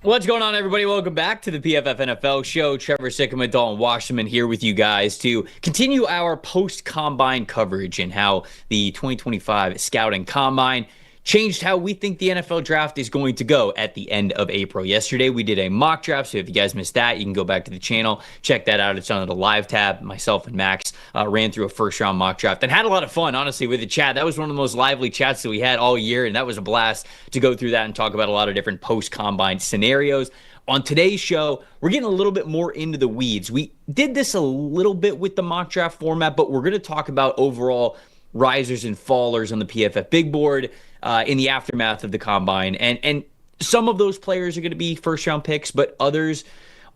What's going on, everybody? Welcome back to the PFF NFL show. Trevor, Sikkema, Dalton, Wasserman here with you guys to continue our post-combine coverage and how the 2025 Scouting Combine changed how we think the NFL draft is going to go at the end of April. Yesterday, we did a mock draft, so if you guys missed that, you can go back to the channel, check that out. It's on the live tab. Myself and Max ran through a first-round mock draft and had a lot of fun, honestly, with the chat. That was one of the most lively chats that we had all year, and that was a blast to go through that and talk about a lot of different post-combine scenarios. On today's show, we're getting a little bit more into the weeds. We did this a little bit with the mock draft format, but we're going to talk about overall risers and fallers on the PFF big board in the aftermath of the combine. And some of those players are going to be first-round picks, but others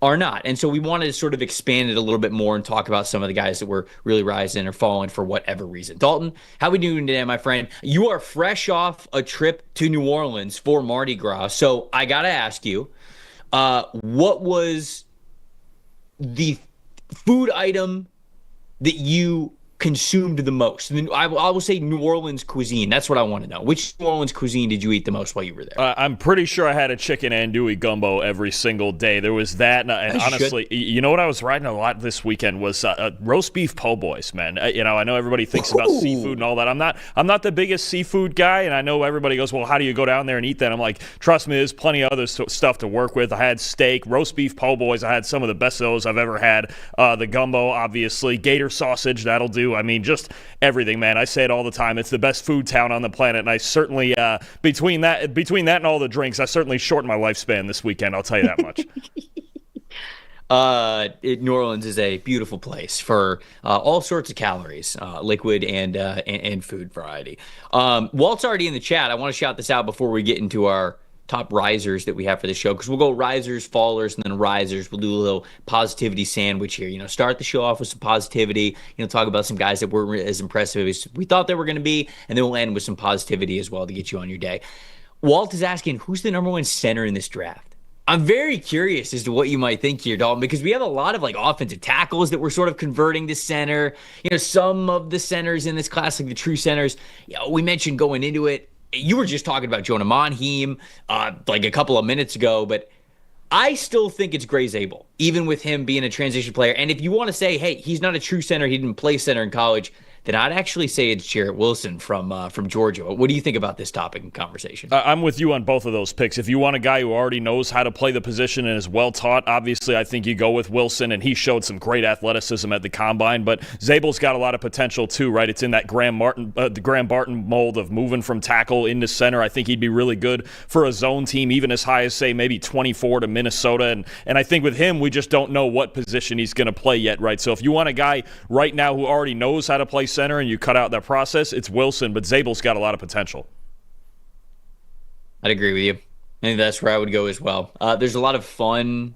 are not. And so we wanted to sort of expand it a little bit more and talk about some of the guys that were really rising or falling for whatever reason. Dalton, how we doing today, my friend? You are fresh off a trip to New Orleans for Mardi Gras. So I got to ask you, what was the food item that you consumed the most? I will say New Orleans cuisine. That's what I want to know. Which New Orleans cuisine did you eat the most while you were there? I'm pretty sure I had a chicken andouille gumbo every single day. There was that, and honestly, you know what I was riding a lot this weekend was roast beef po' boys, man. I know everybody thinks about seafood and all that. I'm not the biggest seafood guy, and I know everybody goes, well, how do you go down there and eat that? I'm like, trust me, there's plenty of other stuff to work with. I had steak, roast beef po' boys. I had some of the best of those I've ever had. The gumbo, obviously, gator sausage, that'll do. I mean, just everything, man. I say it all the time. It's the best food town on the planet, and I certainly, between that and all the drinks, I certainly shortened my lifespan this weekend. I'll tell you that much. New Orleans is a beautiful place for all sorts of calories, liquid and food variety. Walt's already in the chat. I want to shout this out before we get into our top risers that we have for the show, because we'll go risers, fallers, and then risers. We'll do a little positivity sandwich here. Start the show off with some positivity, talk about some guys that weren't as impressive as we thought they were going to be, and then we'll end with some positivity as well to get you on your day. Walt is asking, who's the number one center in this draft? I'm very curious as to what you might think here, Dalton, because we have a lot of offensive tackles that we're sort of converting to center. Some of the centers in this class, like the true centers, we mentioned going into it. You were just talking about Jonah Monheim a couple of minutes ago, but I still think it's Gray Zabel, even with him being a transition player. And if you want to say, hey, he's not a true center, he didn't play center in college, then I'd actually say it's Jarrett Wilson from Georgia. What do you think about this topic and conversation? I'm with you on both of those picks. If you want a guy who already knows how to play the position and is well taught, obviously I think you go with Wilson, and he showed some great athleticism at the combine. But Zabel's got a lot of potential too, right? It's in that Graham Barton mold of moving from tackle into center. I think he'd be really good for a zone team, even as high as say maybe 24 to Minnesota. And I think with him, we just don't know what position he's going to play yet, right? So if you want a guy right now who already knows how to play center and you cut out that process, it's Wilson, but Zabel's got a lot of potential. I'd agree with you. I think that's where I would go as well. There's a lot of fun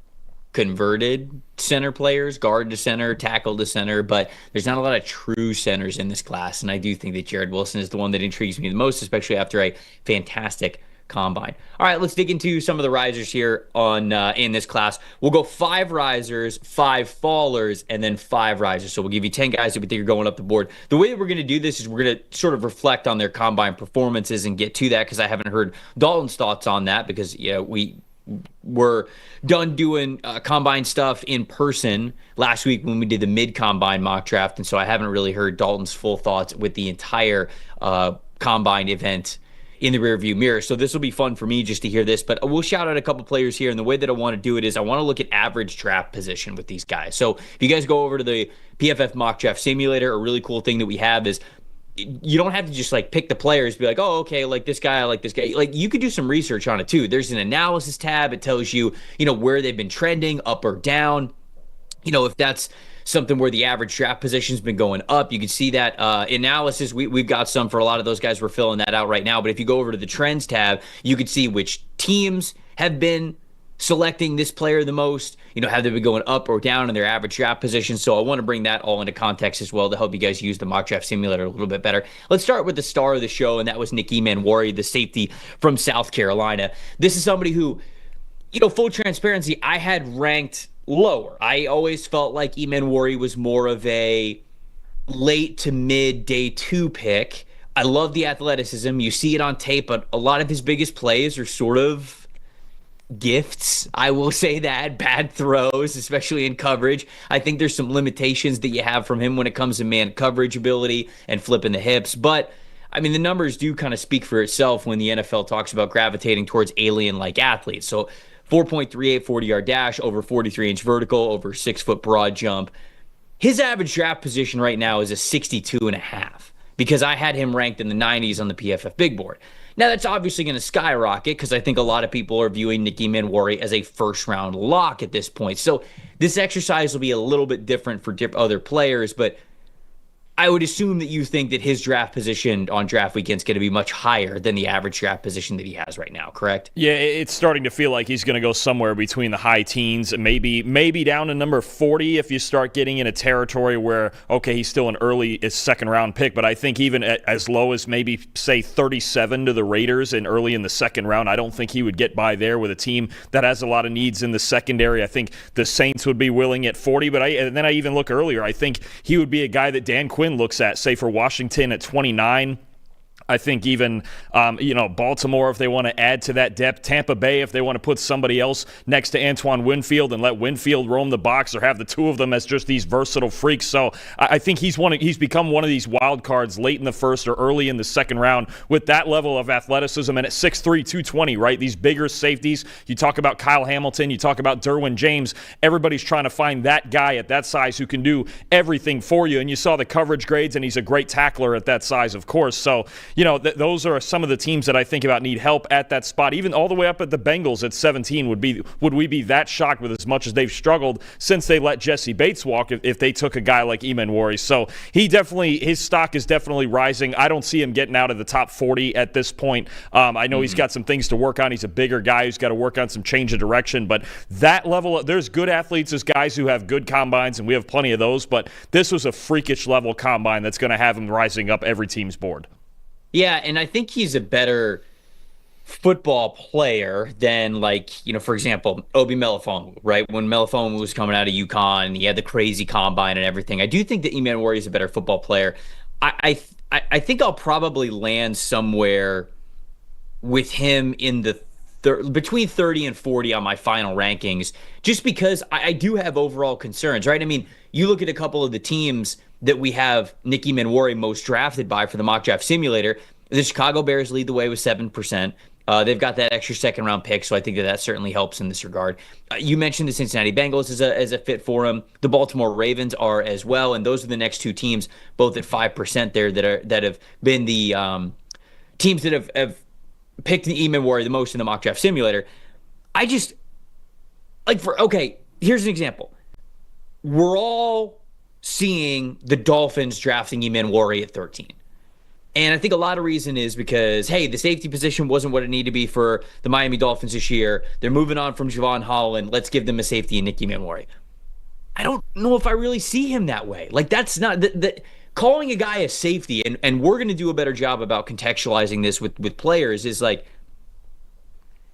converted center players, guard to center, tackle to center, but there's not a lot of true centers in this class, and I do think that Jarrett Wilson is the one that intrigues me the most, especially after a fantastic combine. All right, let's dig into some of the risers here in this class. We'll go 5 risers, 5 fallers, and then 5 risers. So we'll give you 10 guys that we think are going up the board. The way that we're going to do this is we're going to sort of reflect on their combine performances and get to that, because I haven't heard Dalton's thoughts on that, because we were done doing combine stuff in person last week when we did the mid-combine mock draft, and so I haven't really heard Dalton's full thoughts with the entire combine event in the rearview mirror. So this will be fun for me just to hear this, but we'll shout out a couple players here. And the way that I want to do it is I want to look at average draft position with these guys. So if you guys go over to the PFF mock draft simulator, a really cool thing that we have is you don't have to just pick the players, be like, oh, okay, this guy, I like this guy. You could do some research on it too. There's an analysis tab. It tells you, where they've been trending up or down. If that's something where the average draft position's been going up, you can see that analysis. We've got some for a lot of those guys. We're filling that out right now. But if you go over to the trends tab, you can see which teams have been selecting this player the most. Have they been going up or down in their average draft position? So I want to bring that all into context as well to help you guys use the mock draft simulator a little bit better. Let's start with the star of the show, and that was Nick Emanwari, the safety from South Carolina. This is somebody who, full transparency, I had ranked lower. I always felt like Emanwari was more of a late to mid day 2 pick. I love the athleticism. You see it on tape, but a lot of his biggest plays are sort of gifts. I will say that. Bad throws, especially in coverage. I think there's some limitations that you have from him when it comes to man coverage ability and flipping the hips. But I mean, the numbers do kind of speak for itself when the NFL talks about gravitating towards alien-like athletes. So 4.38 40-yard dash, over 43-inch vertical, over 6-foot broad jump. His average draft position right now is a 62.5 because I had him ranked in the 90s on the PFF big board. Now, that's obviously going to skyrocket because I think a lot of people are viewing Nicky Manwari as a first-round lock at this point. So this exercise will be a little bit different for other players, but I would assume that you think that his draft position on draft weekend is going to be much higher than the average draft position that he has right now, correct? Yeah, it's starting to feel like he's going to go somewhere between the high teens and maybe down to number 40 if you start getting in a territory where, okay, he's still an early second-round pick, but I think even as low as maybe, say, 37 to the Raiders and early in the second round, I don't think he would get by there with a team that has a lot of needs in the secondary. I think the Saints would be willing at 40, but and then I even look earlier. I think he would be a guy that Dan Quinn looks at, say, for Washington at 29. I think even, Baltimore, if they want to add to that depth, Tampa Bay, if they want to put somebody else next to Antoine Winfield and let Winfield roam the box or have the two of them as just these versatile freaks. So I think he's become one of these wild cards late in the first or early in the second round with that level of athleticism. And at 6'3", 220, right? These bigger safeties. You talk about Kyle Hamilton, you talk about Derwin James. Everybody's trying to find that guy at that size who can do everything for you. And you saw the coverage grades, and he's a great tackler at that size, of course. So, those are some of the teams that I think about need help at that spot. Even all the way up at the Bengals at 17, would we be that shocked with as much as they've struggled since they let Jesse Bates walk if they took a guy like Manwari? So his stock is definitely rising. I don't see him getting out of the top 40 at this point. I know he's got some things to work on. He's a bigger guy who's got to work on some change of direction. But that level, there's good athletes, there's guys who have good combines, and we have plenty of those. But this was a freakish level combine that's going to have him rising up every team's board. Yeah, and I think he's a better football player than, for example, Obi Melifonwu, right? When Melifonwu was coming out of UConn, he had the crazy combine and everything. I do think that Manwari is a better football player. I think I'll probably land somewhere with him in the between 30 and 40 on my final rankings, just because I do have overall concerns, right? I mean, you look at a couple of the teams that we have Nicky Manwari most drafted by for the mock draft simulator. The Chicago Bears lead the way with 7%. They've got that extra second-round pick, so I think that certainly helps in this regard. You mentioned the Cincinnati Bengals as a fit for him. The Baltimore Ravens are as well, and those are the next two teams, both at 5% there, that have been the teams that have picked the Manwari the most in the mock draft simulator. I just here's an example. We're all seeing the Dolphins drafting Manwari at 13. And I think a lot of reason is because, hey, the safety position wasn't what it needed to be for the Miami Dolphins this year. They're moving on from Javon Holland. Let's give them a safety in Nicky Manwari. I don't know if I really see him that way. That's not calling a guy a safety, and we're going to do a better job about contextualizing this with players, is like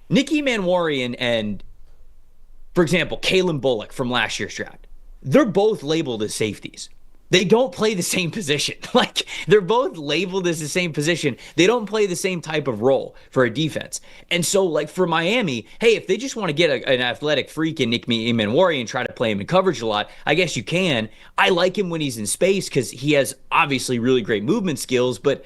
Nicky Manwari and, for example, Kalen Bullock from last year's draft. They're both labeled as safeties. They don't play the same position. They're both labeled as the same position. They don't play the same type of role for a defense. And so, for Miami, hey, if they just want to get an athletic freak in Nicky Manwari and try to play him in coverage a lot, I guess you can. I like him when he's in space because he has obviously really great movement skills, but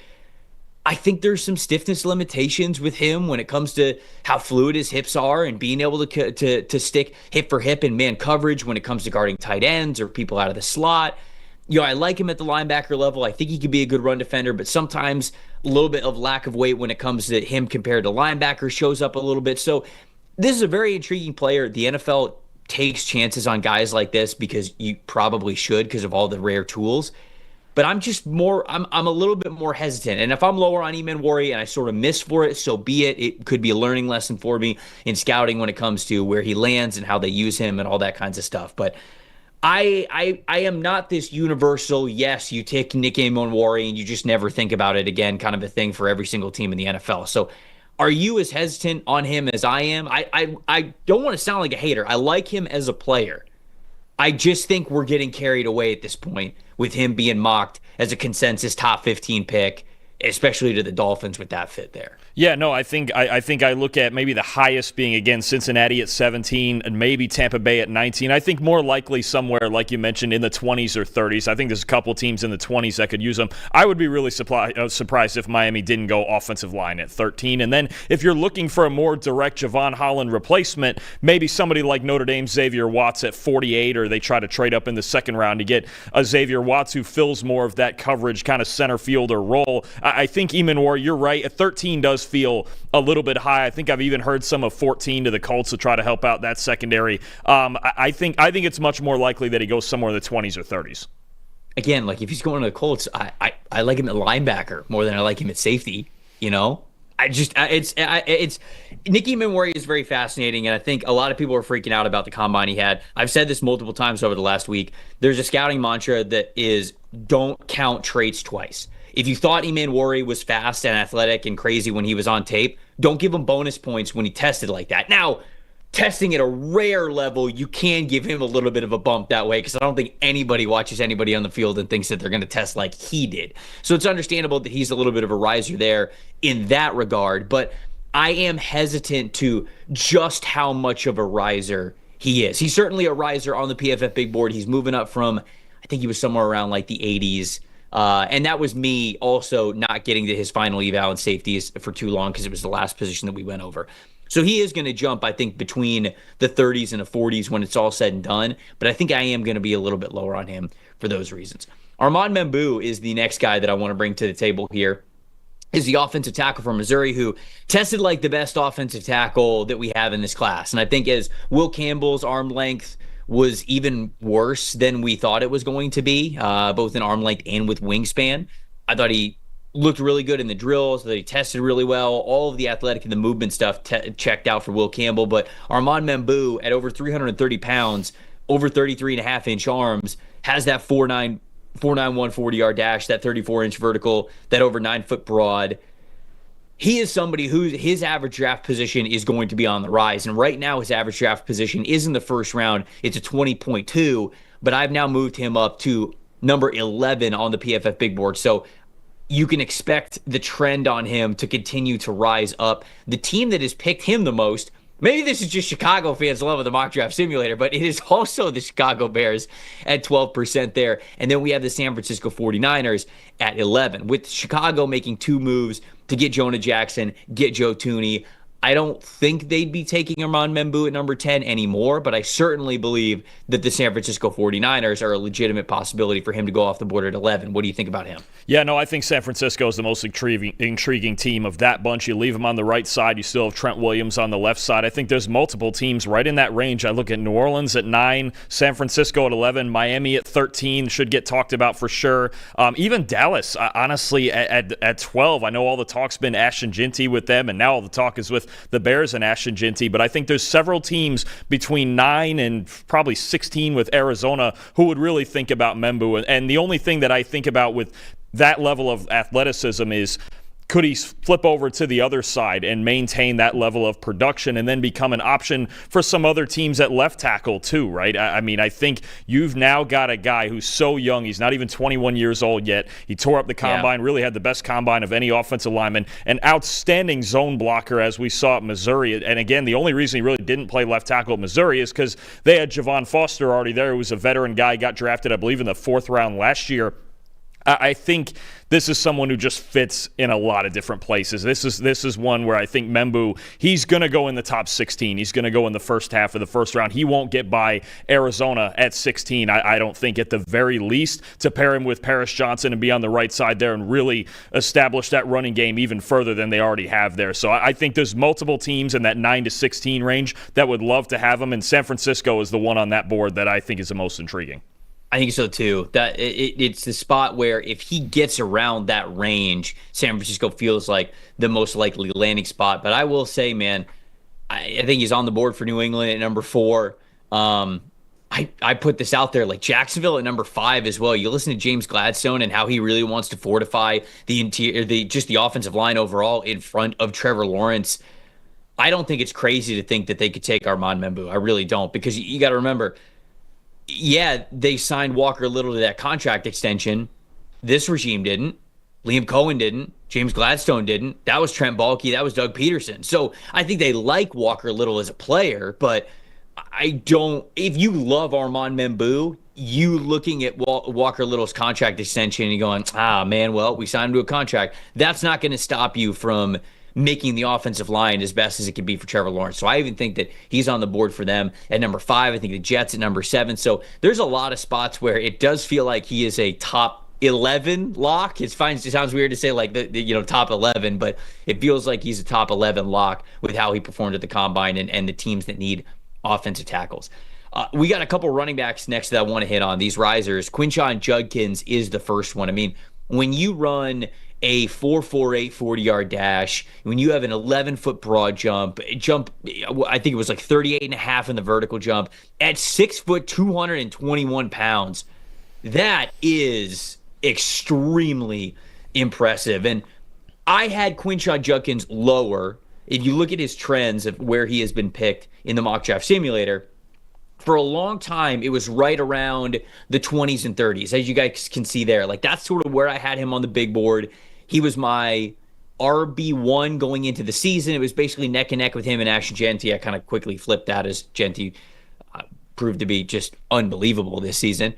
I think there's some stiffness limitations with him when it comes to how fluid his hips are and being able to stick hip for hip in man coverage when it comes to guarding tight ends or people out of the slot. I like him at the linebacker level. I think he could be a good run defender, but sometimes a little bit of lack of weight when it comes to him compared to linebackers shows up a little bit. So this is a very intriguing player. The NFL takes chances on guys like this because you probably should because of all the rare tools. But I'm a little bit more hesitant. And if I'm lower on Manwari and I sort of miss for it, so be it. It could be a learning lesson for me in scouting when it comes to where he lands and how they use him and all that kinds of stuff. But I am not this universal, yes, you take Nicky Manwari and you just never think about it again kind of a thing for every single team in the NFL. So are you as hesitant on him as I am? I don't want to sound like a hater. I like him as a player. I just think we're getting carried away at this point with him being mocked as a consensus top 15 pick, especially to the Dolphins with that fit there. Yeah, no, I think I look at maybe the highest being, again, Cincinnati at 17 and maybe Tampa Bay at 19. I think more likely somewhere, like you mentioned, in the 20s or 30s. I think there's a couple teams in the 20s that could use them. I would be really surprised if Miami didn't go offensive line at 13. And then if you're looking for a more direct Javon Holland replacement, maybe somebody like Notre Dame's Xavier Watts at 48, or they try to trade up in the second round to get a Xavier Watts who fills more of that coverage kind of center fielder role. I think Eamon, you're right. At 13 does feel a little bit high. I think I've even heard some of 14 to the Colts to try to help out that secondary. I think it's much more likely that he goes somewhere in the 20s or 30s. Again, like if he's going to the Colts, I like him at linebacker more than I like him at safety. You know, it's Nicky Manwari is very fascinating, and I think a lot of people are freaking out about the combine he had. I've said this multiple times over the last week. There's a scouting mantra that is don't count traits twice. If you thought Manwari was fast and athletic and crazy when he was on tape, don't give him bonus points when he tested like that. Now, testing at a rare level, you can give him a little bit of a bump that way, because I don't think anybody watches anybody on the field and thinks that they're going to test like he did. So it's understandable that he's a little bit of a riser there in that regard, but I am hesitant to just how much of a riser he is. He's certainly a riser on the PFF big board. He's moving up from, I think he was somewhere around like the 80s. And that was me also not getting to his final eval in safeties for too long, because it was the last position that we went over. So he is going to jump, I think, between the 30s and the 40s when it's all said and done. But I think I am going to be a little bit lower on him for those reasons. Armand Membou is the next guy that I want to bring to the table here. Is the offensive tackle from Missouri, who tested like the best offensive tackle that we have in this class. And I think as Will Campbell's arm length was even worse than we thought it was going to be, both in arm length and with wingspan. I thought he looked really good in the drills, that he tested really well. All of the athletic and the movement stuff checked out for Will Campbell. But Armand Membou, at over 330 pounds, over 33.5-inch arms, has that 4.91 40-yard dash, that 34-inch vertical, that over 9-foot broad. He is somebody who his average draft position is going to be on the rise. And right now his average draft position is in the first round. It's a 20.2, but I've now moved him up to number 11 on the PFF big board. So you can expect the trend on him to continue to rise up. The team that has picked him the most, maybe this is just Chicago fans' love of the mock draft simulator, but it is also the Chicago Bears at 12% there. And then we have the San Francisco 49ers at 11, with Chicago making two moves to get Jonah Jackson, get Joe Thuney. I don't think they'd be taking Armand Membou at number 10 anymore, but I certainly believe that the San Francisco 49ers are a legitimate possibility for him to go off the board at 11. What do you think about him? Yeah, no, I think San Francisco is the most intriguing team of that bunch. You leave him on the right side, you still have Trent Williams on the left side. I think there's multiple teams right in that range. I look at New Orleans at 9, San Francisco at 11, Miami at 13 should get talked about for sure. Even Dallas, honestly, at 12. I know all the talk's been Ashton Ginty with them, and now all the talk is with the Bears and Ashton Ginty, but I think there's several teams between 9 and probably 16 with Arizona who would really think about Membou. And the only thing that I think about with that level of athleticism is, could he flip over to the other side and maintain that level of production and then become an option for some other teams at left tackle too, right? I mean, I think you've now got a guy who's so young. He's not even 21 years old yet. He tore up the combine, really had the best combine of any offensive lineman, an outstanding zone blocker as we saw at Missouri. And again, the only reason he really didn't play left tackle at Missouri is because they had Javon Foster already there, who was a veteran guy, got drafted, I believe, in the 4th round last year. I think this is someone who just fits in a lot of different places. This is one where I think Membou, he's going to go in the top 16. He's going to go in the first half of the first round. He won't get by Arizona at 16, I don't think, at the very least, to pair him with Paris Johnson and be on the right side there and really establish that running game even further than they already have there. So I think there's multiple teams in that 9 to 16 range that would love to have him, and San Francisco is the one on that board that I think is the most intriguing. I think so too. That it's the spot where if he gets around that range, San Francisco feels like the most likely landing spot. But I will say, man, I think he's on the board for New England at number 4. I put this out there, like Jacksonville at number 5 as well. You listen to James Gladstone and how he really wants to fortify the interior, just the offensive line overall in front of Trevor Lawrence. I don't think it's crazy to think that they could take Armand Membou. I really don't, because you got to remember, yeah, they signed Walker Little to that contract extension. This regime didn't. Liam Cohen didn't. James Gladstone didn't. That was Trent Baalke. That was Doug Peterson. So I think they like Walker Little as a player, but I don't. If you love Armand Membu, you looking at Walker Little's contract extension and going, man, well, we signed him to a contract. That's not going to stop you from making the offensive line as best as it can be for Trevor Lawrence. So I even think that he's on the board for them at number 5. I think the Jets at number 7. So there's a lot of spots where it does feel like he is a top 11 lock. It sounds weird to say like the top 11, but it feels like he's a top 11 lock with how he performed at the combine and the teams that need offensive tackles. We got a couple running backs next that I want to hit on. These risers. Quinshon Judkins is the first one. I mean, when you run a 4.48 40-yard dash, when you have an 11-foot broad jump, I think it was like 38 and a half in the vertical jump, at 6 foot, 221 pounds, that is extremely impressive. And I had Quinshon Judkins lower. If you look at his trends of where he has been picked in the mock draft simulator, for a long time, it was right around the 20s and 30s, as you guys can see there. Like, that's sort of where I had him on the big board. He was my RB1 going into the season. It was basically neck and neck with him and Ashton Jeanty. I kind of quickly flipped that as Jeanty proved to be just unbelievable this season.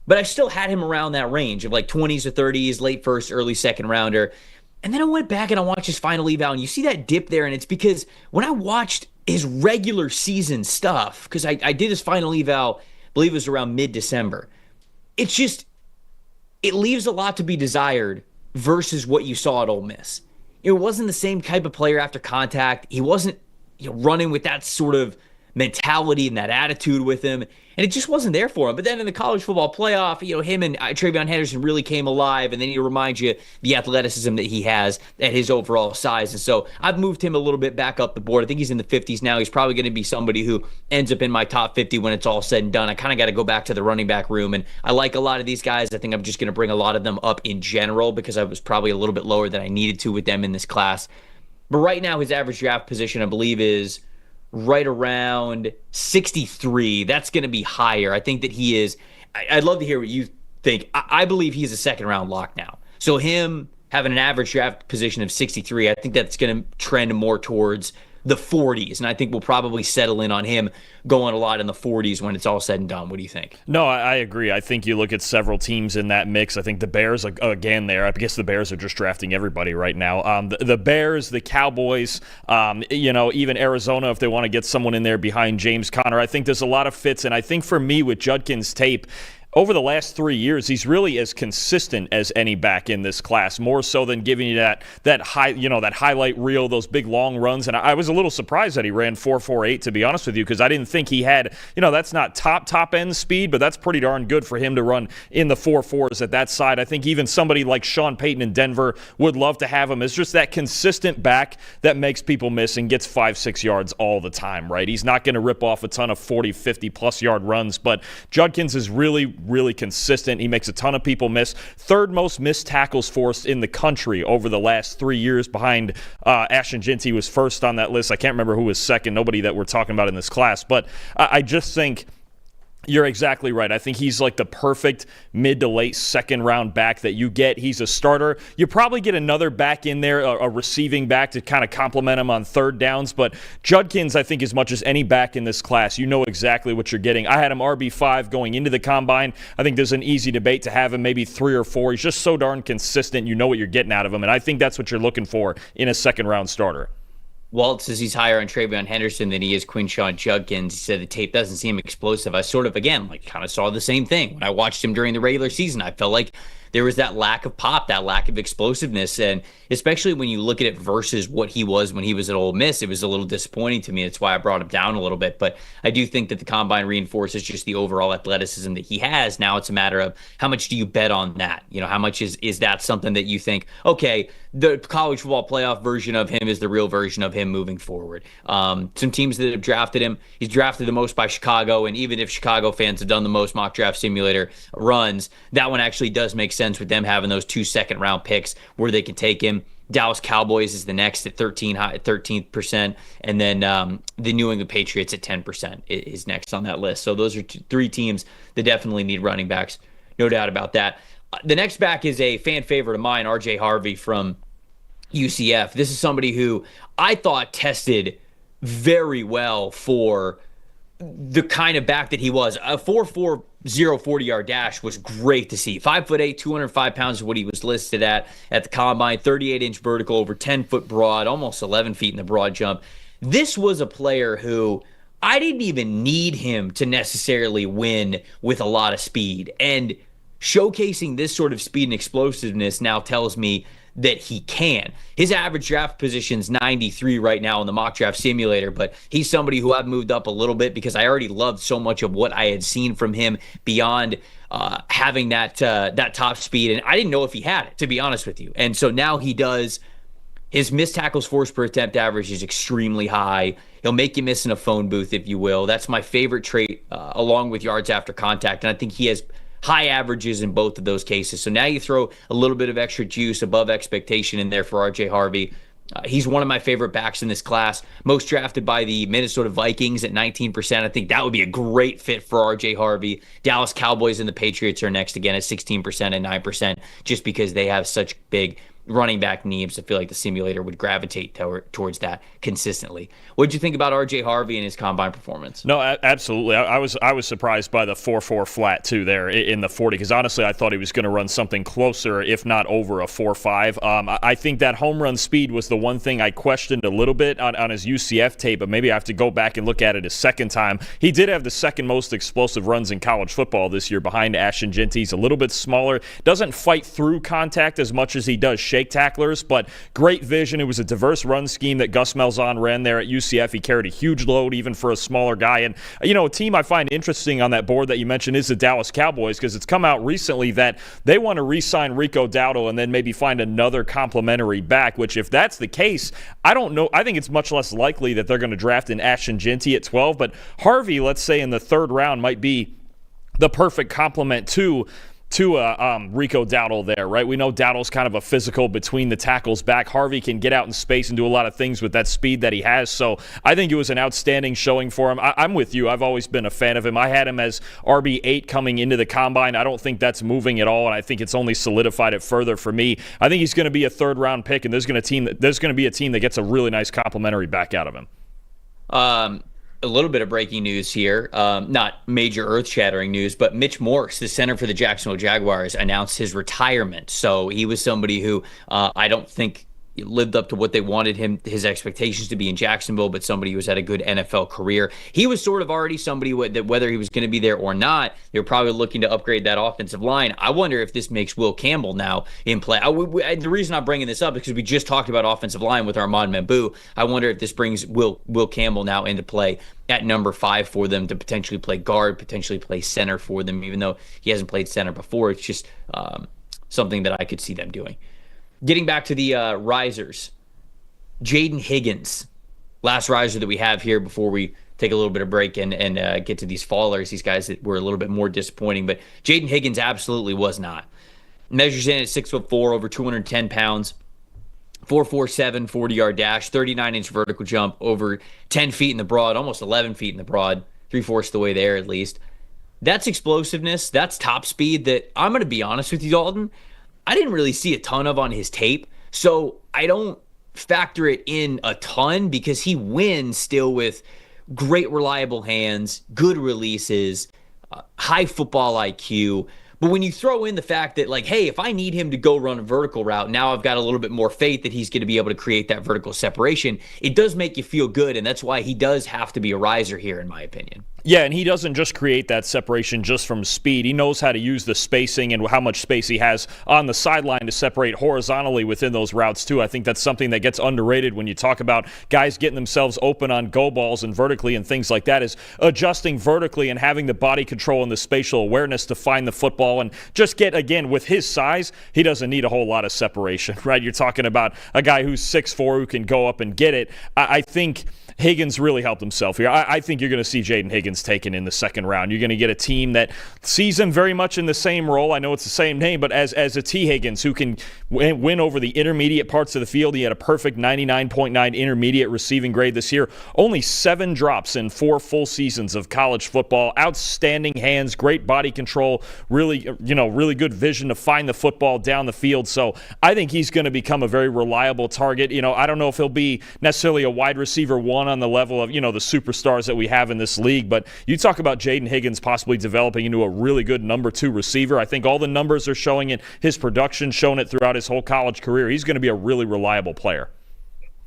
But I still had him around that range of like 20s or 30s, late first, early second rounder. And then I went back and I watched his final eval, and you see that dip there, and it's because when I watched his regular season stuff, because I did his final eval, I believe it was around mid-December, it leaves a lot to be desired versus what you saw at Ole Miss. It wasn't the same type of player after contact. He wasn't running with that sort of mentality and that attitude with him, and it just wasn't there for him. But then in the college football playoff, him and Travion Henderson really came alive, and then he reminds you the athleticism that he has at his overall size. And so I've moved him a little bit back up the board. I think he's in the 50s now. He's probably going to be somebody who ends up in my top 50 when it's all said and done. I kind of got to go back to the running back room, and I like a lot of these guys. I think I'm just going to bring a lot of them up in general because I was probably a little bit lower than I needed to with them in this class. But right now, his average draft position, I believe, is right around 63. That's going to be higher. I think that he is. I'd love to hear what you think. I believe he's a second round lock now. So him having an average draft position of 63, I think that's going to trend more towards the 40s. And I think we'll probably settle in on him going a lot in the 40s when it's all said and done. What do you think? No, I agree. I think you look at several teams in that mix. I think the Bears, again, there. I guess the Bears are just drafting everybody right now. The Bears, the Cowboys, even Arizona, if they want to get someone in there behind James Conner. I think there's a lot of fits. And I think for me with Judkins' tape, over the last 3 years, he's really as consistent as any back in this class, more so than giving you that highlight reel, those big long runs. And I was a little surprised that he ran 4.48, to be honest with you, because I didn't think he had, that's not top end speed, but that's pretty darn good for him to run in the 4.4s at that side. I think even somebody like Sean Payton in Denver would love to have him as just that consistent back that makes people miss and gets 5-6 yards all the time, right? He's not going to rip off a ton of 40, 50-plus yard runs, but Judkins is really consistent. He makes a ton of people miss. Third most missed tackles forced in the country over the last 3 years behind Ashton Jeanty was first on that list. I can't remember who was second. Nobody that we're talking about in this class. But I just think you're exactly right. I think he's like the perfect mid to late second round back that you get. He's a starter. You probably get another back in there, a receiving back to kind of complement him on third downs. But Judkins, I think as much as any back in this class, you know exactly what you're getting. I had him RB5 going into the combine. I think there's an easy debate to have him maybe 3 or 4. He's just so darn consistent. You know what you're getting out of him. And I think that's what you're looking for in a second round starter. Walt says he's higher on Travion Henderson than he is Quinshon Judkins. He said the tape doesn't seem explosive. I sort of, again, kind of saw the same thing. When I watched him during the regular season, I felt like there was that lack of pop, that lack of explosiveness. And especially when you look at it versus what he was when he was at Ole Miss, it was a little disappointing to me. That's why I brought him down a little bit. But I do think that the combine reinforces just the overall athleticism that he has. Now it's a matter of how much do you bet on that? How much is that something that you think, okay, the college football playoff version of him is the real version of him moving forward. Some teams that have drafted him, he's drafted the most by Chicago, and even if Chicago fans have done the most mock draft simulator runs, that one actually does make sense with them having those 2 second-round picks where they can take him. Dallas Cowboys is the next at 13%, and then the New England Patriots at 10% is next on that list. So those are 3 teams that definitely need running backs, no doubt about that. The next back is a fan favorite of mine, R.J. Harvey from UCF. This is somebody who I thought tested very well for the kind of back that he was. A 4.40 40-yard dash was great to see. 5'8", 205 pounds is what he was listed at the combine. 38-inch vertical, over 10-foot broad, almost 11 feet in the broad jump. This was a player who I didn't even need him to necessarily win with a lot of speed. And showcasing this sort of speed and explosiveness now tells me that he can. His average draft position's 93 right now in the mock draft simulator, but he's somebody who I've moved up a little bit because I already loved so much of what I had seen from him beyond having that top speed. And I didn't know if he had it, to be honest with you. And so now he does. His missed tackles forced per attempt average is extremely high. He'll make you miss in a phone booth, if you will. That's my favorite trait, along with yards after contact. And I think he has high averages in both of those cases. So now you throw a little bit of extra juice above expectation in there for RJ Harvey. He's one of my favorite backs in this class. Most drafted by the Minnesota Vikings at 19%. I think that would be a great fit for RJ Harvey. Dallas Cowboys and the Patriots are next again at 16% and 9%, just because they have such big running back needs. I feel like the simulator would gravitate towards that consistently. What did you think about RJ Harvey and his combine performance? No, absolutely. I was surprised by the 4.4 flat too there in the 40, because honestly I thought he was going to run something closer, if not over a 4.5. I think that home run speed was the one thing I questioned a little bit on his UCF tape, but maybe I have to go back and look at it a second time. He did have the second most explosive runs in college football this year, behind Ashton Jeanty. He's a little bit smaller, doesn't fight through contact as much as he does shake tacklers, but great vision. It was a diverse run scheme that Gus Malzahn ran there at UCF. He carried a huge load even for a smaller guy. And, a team I find interesting on that board that you mentioned is the Dallas Cowboys, because it's come out recently that they want to re-sign Rico Dowdle and then maybe find another complimentary back, which if that's the case, I don't know. I think it's much less likely that they're going to draft an Ashton Jeanty at 12, but Harvey, let's say in the third round, might be the perfect complement to Rico Dowdle there, right? We know Dowdle's kind of a physical between the tackles back. Harvey can get out in space and do a lot of things with that speed that he has. So I think it was an outstanding showing for him. I'm with you. I've always been a fan of him. I had him as RB8 coming into the combine. I don't think that's moving at all, and I think it's only solidified it further for me. I think he's going to be a third-round pick, and there's going to be a team that gets a really nice complimentary back out of him. A little bit of breaking news here, not major earth-shattering news, but Mitch Morse, the center for the Jacksonville Jaguars, announced his retirement. So he was somebody who I don't think lived up to what they wanted his expectations to be in Jacksonville, but somebody who has had a good NFL career. He was sort of already somebody that whether he was going to be there or not, they were probably looking to upgrade that offensive line. I wonder if this makes Will Campbell now in play. The reason I'm bringing this up is because we just talked about offensive line with Armand Membou. I wonder if this brings Will Campbell now into play at number 5 for them to potentially play guard, potentially play center for them, even though he hasn't played center before. It's just something that I could see them doing. Getting back to the risers, Jaden Higgins, last riser that we have here before we take a little bit of break and get to these fallers, these guys that were a little bit more disappointing. But Jaden Higgins absolutely was not. Measures in at 6'4", over 210 pounds, 4.47 40-yard dash, 39-inch vertical jump, over 10 feet in the broad, almost 11 feet in the broad, 3/4 the way there at least. That's explosiveness. That's top speed that, I'm going to be honest with you, Dalton, I didn't really see a ton of on his tape, so I don't factor it in a ton because he wins still with great reliable hands, good releases, high football IQ. But when you throw in the fact that, like, hey, if I need him to go run a vertical route, now I've got a little bit more faith that he's going to be able to create that vertical separation, it does make you feel good, and that's why he does have to be a riser here, in my opinion. Yeah, and he doesn't just create that separation just from speed. He knows how to use the spacing and how much space he has on the sideline to separate horizontally within those routes, too. I think that's something that gets underrated when you talk about guys getting themselves open on go balls and vertically and things like that, is adjusting vertically and having the body control and the spatial awareness to find the football and just get, again, with his size, he doesn't need a whole lot of separation, right? You're talking about a guy who's 6'4", who can go up and get it. I think Higgins really helped himself here. I think you're going to see Jaden Higgins taken in the second round. You're going to get a team that sees him very much in the same role. I know it's the same name, but as a T. Higgins who can win over the intermediate parts of the field. He had a perfect 99.9 intermediate receiving grade this year. Only 7 drops in 4 full seasons of college football. Outstanding hands, great body control, really good vision to find the football down the field. So I think he's going to become a very reliable target. I don't know if he'll be necessarily a wide receiver one on the level of, the superstars that we have in this league, but you talk about Jaden Higgins possibly developing into a really good number 2 receiver. I think all the numbers are showing it. His production shown it throughout his whole college career. He's going to be a really reliable player.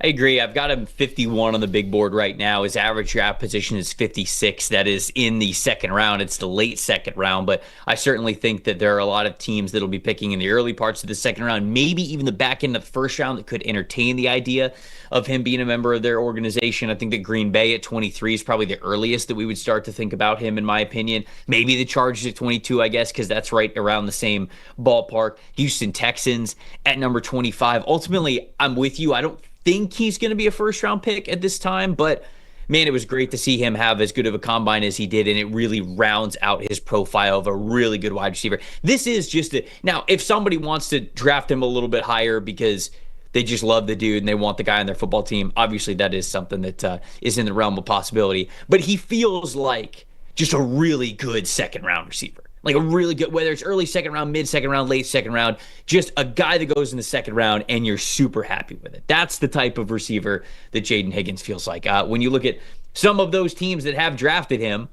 I agree. I've got him 51 on the big board right now. His average draft position is 56. That is in the second round. It's the late second round, but I certainly think that there are a lot of teams that'll be picking in the early parts of the second round, maybe even the back end of the first round, that could entertain the idea of him being a member of their organization. I think that Green Bay at 23 is probably the earliest that we would start to think about him, in my opinion. Maybe the Chargers at 22, I guess, because that's right around the same ballpark. Houston Texans at number 25. Ultimately, I'm with you. I don't think he's going to be a first-round pick at this time, but man, it was great to see him have as good of a combine as he did, and it really rounds out his profile of a really good wide receiver. This is just now, if somebody wants to draft him a little bit higher because they just love the dude and they want the guy on their football team, obviously that is something that is in the realm of possibility, but he feels like just a really good second-round receiver. Like a really good, whether it's early second round, mid second round, late second round, just a guy that goes in the second round and you're super happy with it. That's the type of receiver that Jaden Higgins feels like. When you look at some of those teams that have drafted him,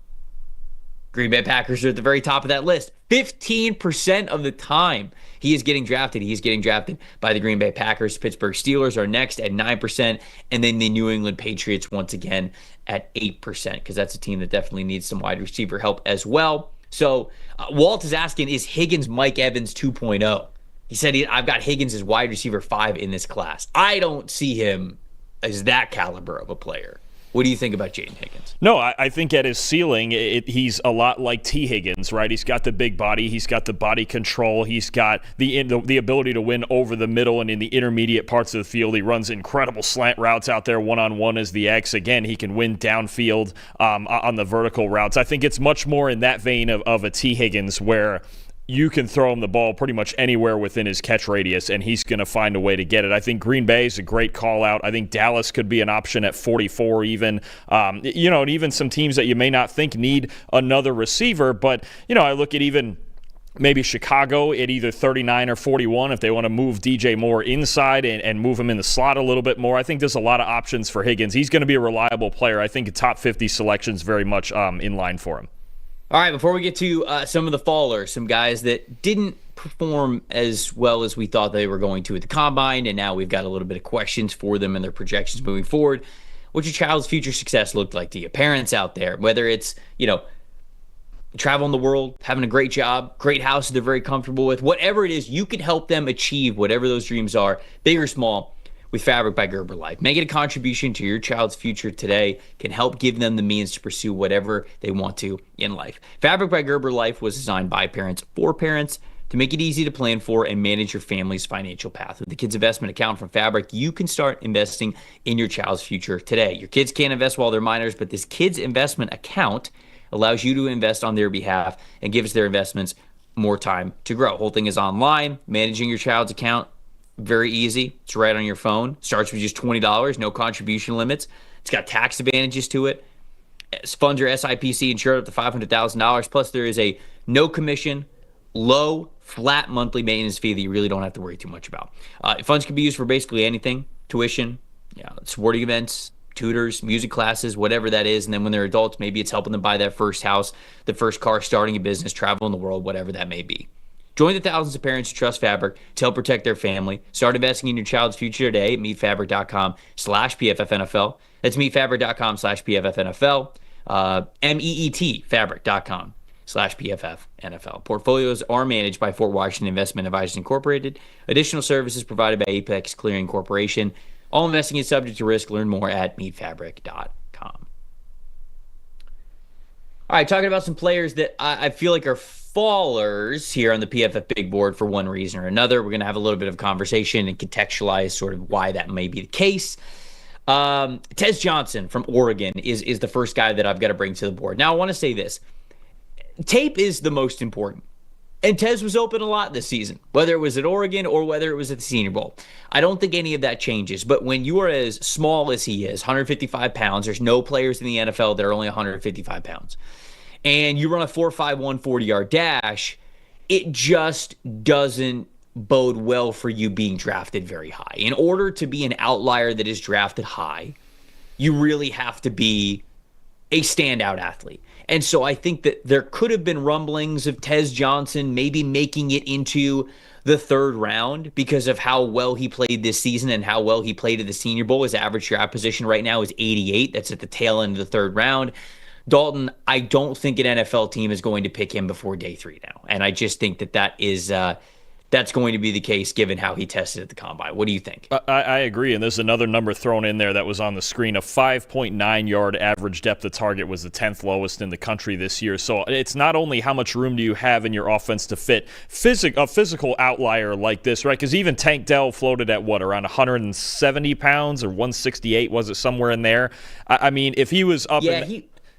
Green Bay Packers are at the very top of that list. 15% of the time he is getting drafted. He's getting drafted by the Green Bay Packers. Pittsburgh Steelers are next at 9%. And then the New England Patriots once again at 8%, because that's a team that definitely needs some wide receiver help as well. So Walt is asking, is Higgins Mike Evans 2.0? He said, I've got Higgins as wide receiver 5 in this class. I don't see him as that caliber of a player. What do you think about Jaden Higgins? No, I think at his ceiling, he's a lot like T. Higgins, right? He's got the big body. He's got the body control. He's got the ability to win over the middle and in the intermediate parts of the field. He runs incredible slant routes out there, one-on-one as the X. Again, he can win downfield on the vertical routes. I think it's much more in that vein of a T. Higgins, where you can throw him the ball pretty much anywhere within his catch radius, and he's going to find a way to get it. I think Green Bay is a great call out. I think Dallas could be an option at 44 even. And even some teams that you may not think need another receiver. But, I look at even maybe Chicago at either 39 or 41 if they want to move DJ Moore inside and move him in the slot a little bit more. I think there's a lot of options for Higgins. He's going to be a reliable player. I think a top 50 selection is very much in line for him. All right, before we get to some of the fallers, some guys that didn't perform as well as we thought they were going to at the Combine, and now we've got a little bit of questions for them and their projections moving forward. What's your child's future success look like to you? Parents out there, whether it's, traveling the world, having a great job, great house that they're very comfortable with, whatever it is, you can help them achieve whatever those dreams are, big or small, with Fabric by Gerber Life. Making a contribution to your child's future today can help give them the means to pursue whatever they want to in life. Fabric by Gerber Life was designed by parents for parents to make it easy to plan for and manage your family's financial path. With the Kids Investment Account from Fabric, you can start investing in your child's future today. Your kids can't invest while they're minors, but this Kids Investment Account allows you to invest on their behalf and gives their investments more time to grow. Whole thing is online. Managing your child's account, very easy. It's right on your phone. Starts with just $20, no contribution limits. It's got tax advantages to it. Funds are SIPC insured up to $500,000. Plus, there is a no commission, low, flat monthly maintenance fee that you really don't have to worry too much about. Funds can be used for basically anything: tuition, sporting events, tutors, music classes, whatever that is. And then when they're adults, maybe it's helping them buy that first house, the first car, starting a business, traveling the world, whatever that may be. Join the thousands of parents who trust Fabric to help protect their family. Start investing in your child's future today at meetfabric.com/PFFNFL. That's meetfabric.com/PFFNFL. meetfabric.com/PFFNFL. Portfolios are managed by Fort Washington Investment Advisors Incorporated. Additional services provided by Apex Clearing Corporation. All investing is subject to risk. Learn more at meetfabric.com. All right, talking about some players that I feel like are fallers here on the PFF Big Board for one reason or another. We're going to have a little bit of conversation and contextualize sort of why that may be the case. Tez Johnson from Oregon is the first guy that I've got to bring to the board. Now, I want to say this. Tape is the most important. And Tez was open a lot this season, whether it was at Oregon or whether it was at the Senior Bowl. I don't think any of that changes. But when you are as small as he is, 155 pounds, there's no players in the NFL that are only 155 pounds, and you run a 4.51 40-yard dash, it just doesn't bode well for you being drafted very high. In order to be an outlier that is drafted high, you really have to be a standout athlete. And so I think that there could have been rumblings of Tez Johnson maybe making it into the third round because of how well he played this season and how well he played at the Senior Bowl. His average draft position right now is 88. That's at the tail end of the third round. Dalton, I don't think an NFL team is going to pick him before day 3 now. And I just think that is that's going to be the case given how he tested at the combine. What do you think? I agree, and there's another number thrown in there that was on the screen. A 5.9-yard average depth of target was the 10th lowest in the country this year. So it's not only how much room do you have in your offense to fit a physical outlier like this, right? Because even Tank Dell floated at, around 170 pounds or 168, was it somewhere in there? I mean, if he was up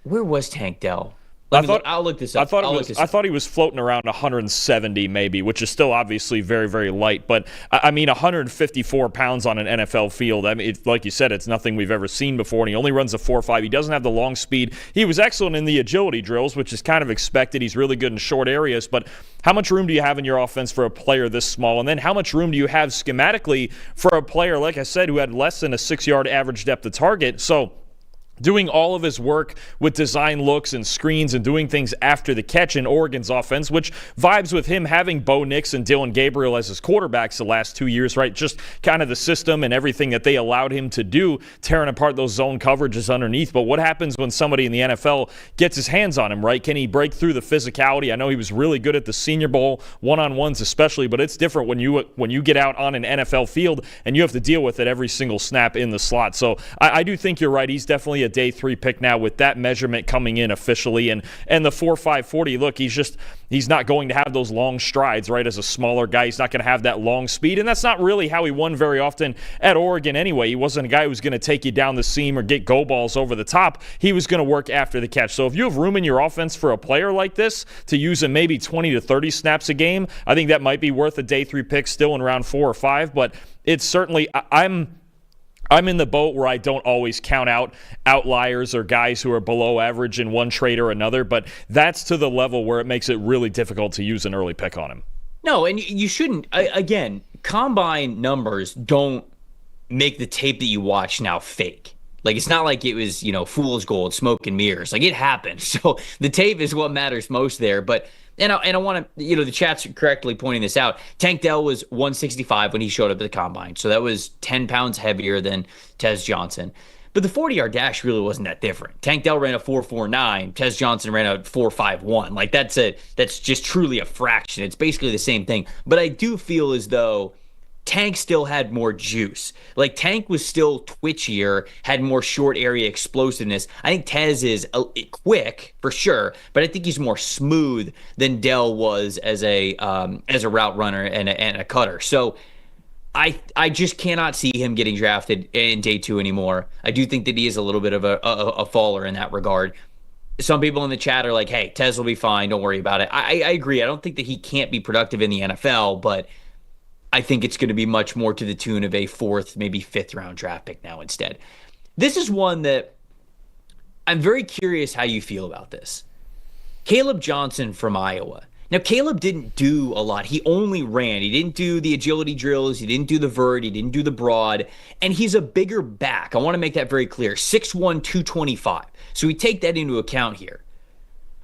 where was Tank Dell? I'll look this up. I thought he was floating around 170 maybe, which is still obviously very, very light. But, 154 pounds on an NFL field, like you said, it's nothing we've ever seen before, and he only runs a 4.5. He doesn't have the long speed. He was excellent in the agility drills, which is kind of expected. He's really good in short areas. But how much room do you have in your offense for a player this small? And then how much room do you have schematically for a player, like I said, who had less than a 6-yard average depth of target? So doing all of his work with design looks and screens and doing things after the catch in Oregon's offense, which vibes with him having Bo Nix and Dylan Gabriel as his quarterbacks the last 2 years, right? Just kind of the system and everything that they allowed him to do, tearing apart those zone coverages underneath. But what happens when somebody in the NFL gets his hands on him, right? Can he break through the physicality? I know he was really good at the Senior Bowl, one-on-ones especially, but it's different when you get out on an NFL field and you have to deal with it every single snap in the slot. So I do think you're right. He's definitely a day 3 pick now with that measurement coming in officially, and the 4.5 40. Look, he's not going to have those long strides, right? As a smaller guy, he's not going to have that long speed, and that's not really how he won very often at Oregon anyway. He wasn't a guy who was going to take you down the seam or get go balls over the top. He was going to work after the catch. So if you have room in your offense for a player like this to use him maybe 20 to 30 snaps a game, I think that might be worth a day 3 pick still in round 4 or 5. But it's certainly I'm in the boat where I don't always count out outliers or guys who are below average in one trade or another, but that's to the level where it makes it really difficult to use an early pick on him. No, and you shouldn't. Again, combine numbers don't make the tape that you watch now fake. Like, it's not like it was, fool's gold, smoke and mirrors. Like, it happened. So the tape is what matters most there. But And I want to, the chat's correctly pointing this out. Tank Dell was 165 when he showed up at the combine. So that was 10 pounds heavier than Tez Johnson. But the 40-yard dash really wasn't that different. Tank Dell ran a 4.49. Tez Johnson ran a 4.51. Like, that's just truly a fraction. It's basically the same thing. But I do feel as though Tank still had more juice. Like, Tank was still twitchier, had more short area explosiveness. I think Tez is quick for sure, but I think he's more smooth than Dell was as a route runner and a cutter. So I just cannot see him getting drafted in day 2 anymore. I do think that he is a little bit of a faller in that regard. Some people in the chat are like, hey, Tez will be fine, don't worry about it. I agree. I don't think that he can't be productive in the NFL, but I think it's going to be much more to the tune of a 4th, maybe 5th round draft pick now instead. This is one that I'm very curious how you feel about this. Caleb Johnson from Iowa. Now, Caleb didn't do a lot. He only ran. He didn't do the agility drills. He didn't do the vert. He didn't do the broad. And he's a bigger back. I want to make that very clear. 6'1", 225. So we take that into account here.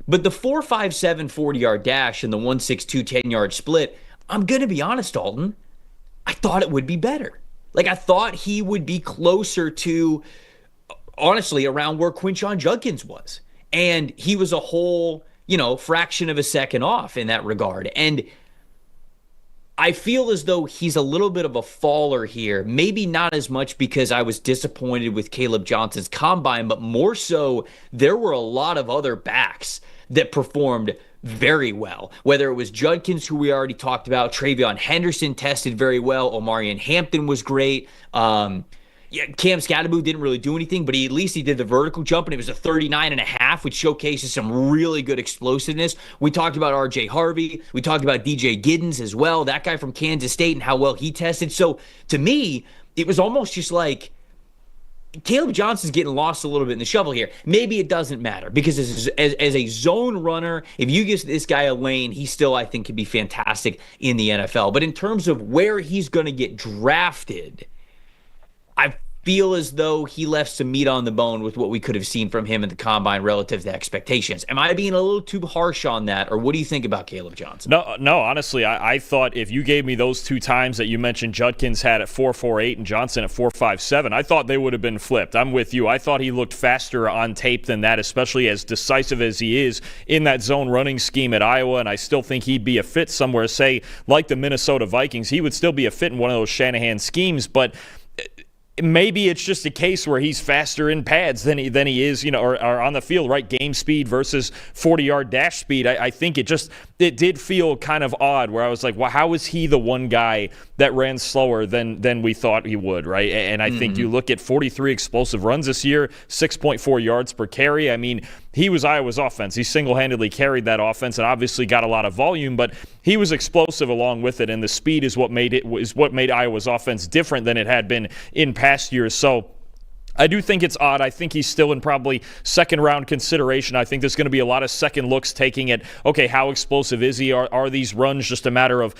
But the 4.57 40-yard dash and the 1.62 10-yard split, I'm going to be honest, Dalton, I thought it would be better. Like, I thought he would be closer to, honestly, around where Quinshon Judkins was. And he was a whole, fraction of a second off in that regard. And I feel as though he's a little bit of a faller here. Maybe not as much because I was disappointed with Caleb Johnson's combine, but more so there were a lot of other backs that performed very well. Whether it was Judkins, who we already talked about, Travion Henderson tested very well, Omarion Hampton was great. Yeah, Cam Scatterbo didn't really do anything, but at least he did the vertical jump, and it was a 39.5, which showcases some really good explosiveness. We talked about RJ Harvey. We talked about DJ Giddens as well, that guy from Kansas State and how well he tested. So to me, it was almost just like Caleb Johnson's getting lost a little bit in the shovel here. Maybe it doesn't matter because as a zone runner, if you give this guy a lane, he still, I think, could be fantastic in the NFL. But in terms of where he's going to get drafted, I feel as though he left some meat on the bone with what we could have seen from him at the combine relative to expectations. Am I being a little too harsh on that, or what do you think about Caleb Johnson? No. Honestly, I thought if you gave me those two times that you mentioned, Judkins had at 4.48 and Johnson at 4.57, I thought they would have been flipped. I'm with you. I thought he looked faster on tape than that, especially as decisive as he is in that zone running scheme at Iowa, and I still think he'd be a fit somewhere, say, like the Minnesota Vikings. He would still be a fit in one of those Shanahan schemes, but maybe it's just a case where he's faster in pads than he is, or on the field, right? Game speed versus 40-yard dash speed. I think it did feel kind of odd where I was like, well, how is he the one guy that ran slower than we thought he would, right? And I think you look at 43 explosive runs this year, 6.4 yards per carry. I mean, he was Iowa's offense. He single-handedly carried that offense and obviously got a lot of volume, but he was explosive along with it, and the speed is what made Iowa's offense different than it had been in past years. So I do think it's odd. I think he's still in probably second-round consideration. I think there's going to be a lot of second looks taking it. Okay, how explosive is he? Are these runs just a matter of,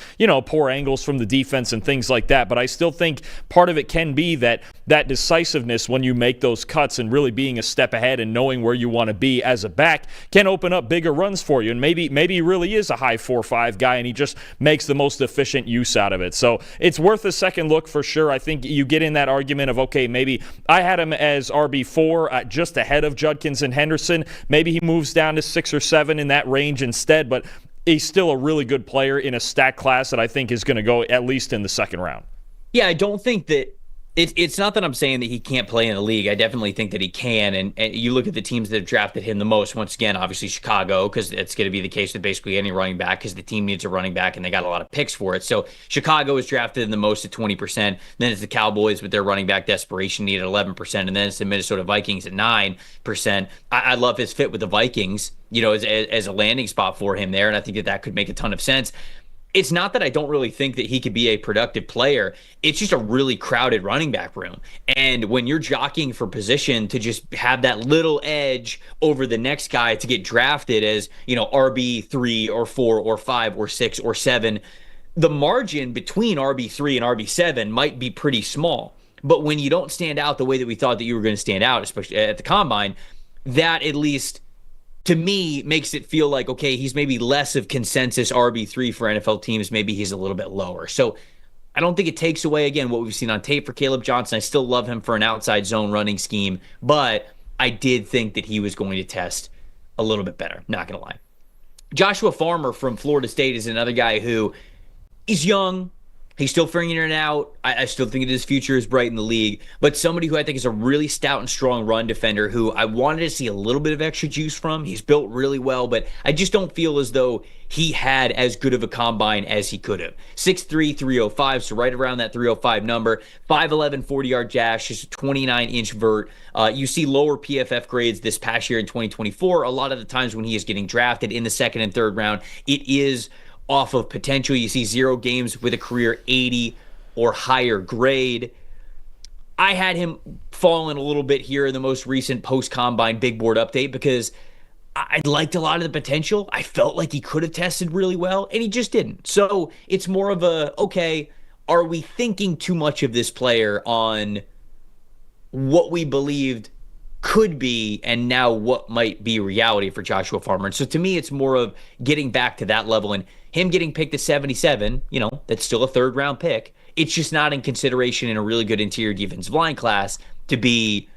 poor angles from the defense and things like that? But I still think part of it can be that decisiveness when you make those cuts and really being a step ahead and knowing where you want to be as a back can open up bigger runs for you. And maybe he really is a high 4.5 guy and he just makes the most efficient use out of it. So it's worth a second look for sure. I think you get in that argument of, okay, maybe I had him as RB4 just ahead of Judkins and Henderson. Maybe he moves down to 6 or 7 in that range instead, but he's still a really good player in a stack class that I think is going to go at least in the second round. Yeah, I don't think that it's not that I'm saying that he can't play in the league. I definitely think that he can. And you look at the teams that have drafted him the most, once again, obviously Chicago, because it's going to be the case with basically any running back because the team needs a running back and they got a lot of picks for it. So Chicago is drafted in the most at 20%. Then it's the Cowboys with their running back desperation need at 11%. And then it's the Minnesota Vikings at 9%. I love his fit with the Vikings, as a landing spot for him there. And I think that could make a ton of sense. It's not that I don't really think that he could be a productive player. It's just a really crowded running back room. And when you're jockeying for position to just have that little edge over the next guy to get drafted as, RB3 or 4 or 5 or 6 or 7, the margin between RB3 and RB7 might be pretty small. But when you don't stand out the way that we thought that you were going to stand out, especially at the combine, that at least to me makes it feel like, okay, he's maybe less of consensus RB3 for NFL teams. Maybe he's a little bit lower. So I don't think it takes away, again, what we've seen on tape for Caleb Johnson. I still love him for an outside zone running scheme, but I did think that he was going to test a little bit better. Not going to lie. Joshua Farmer from Florida State is another guy who is young. He's still figuring it out. I still think that his future is bright in the league, but somebody who I think is a really stout and strong run defender who I wanted to see a little bit of extra juice from. He's built really well, but I just don't feel as though he had as good of a combine as he could have. 6'3", 305, so right around that 305 number. 5'11", 40-yard dash, just a 29-inch vert. You see lower PFF grades this past year in 2024. A lot of the times when he is getting drafted in the second and third round, it is off of potential. You see 0 games with a career 80 or higher grade. I had him falling a little bit here in the most recent post-combine big board update because I liked a lot of the potential. I felt like he could have tested really well, and he just didn't. So it's more of a, okay, are we thinking too much of this player on what we believed could be and now what might be reality for Joshua Farmer? And so to me, it's more of getting back to that level, and him getting picked at 77, that's still a third round pick. It's just not in consideration in a really good interior defensive line class to be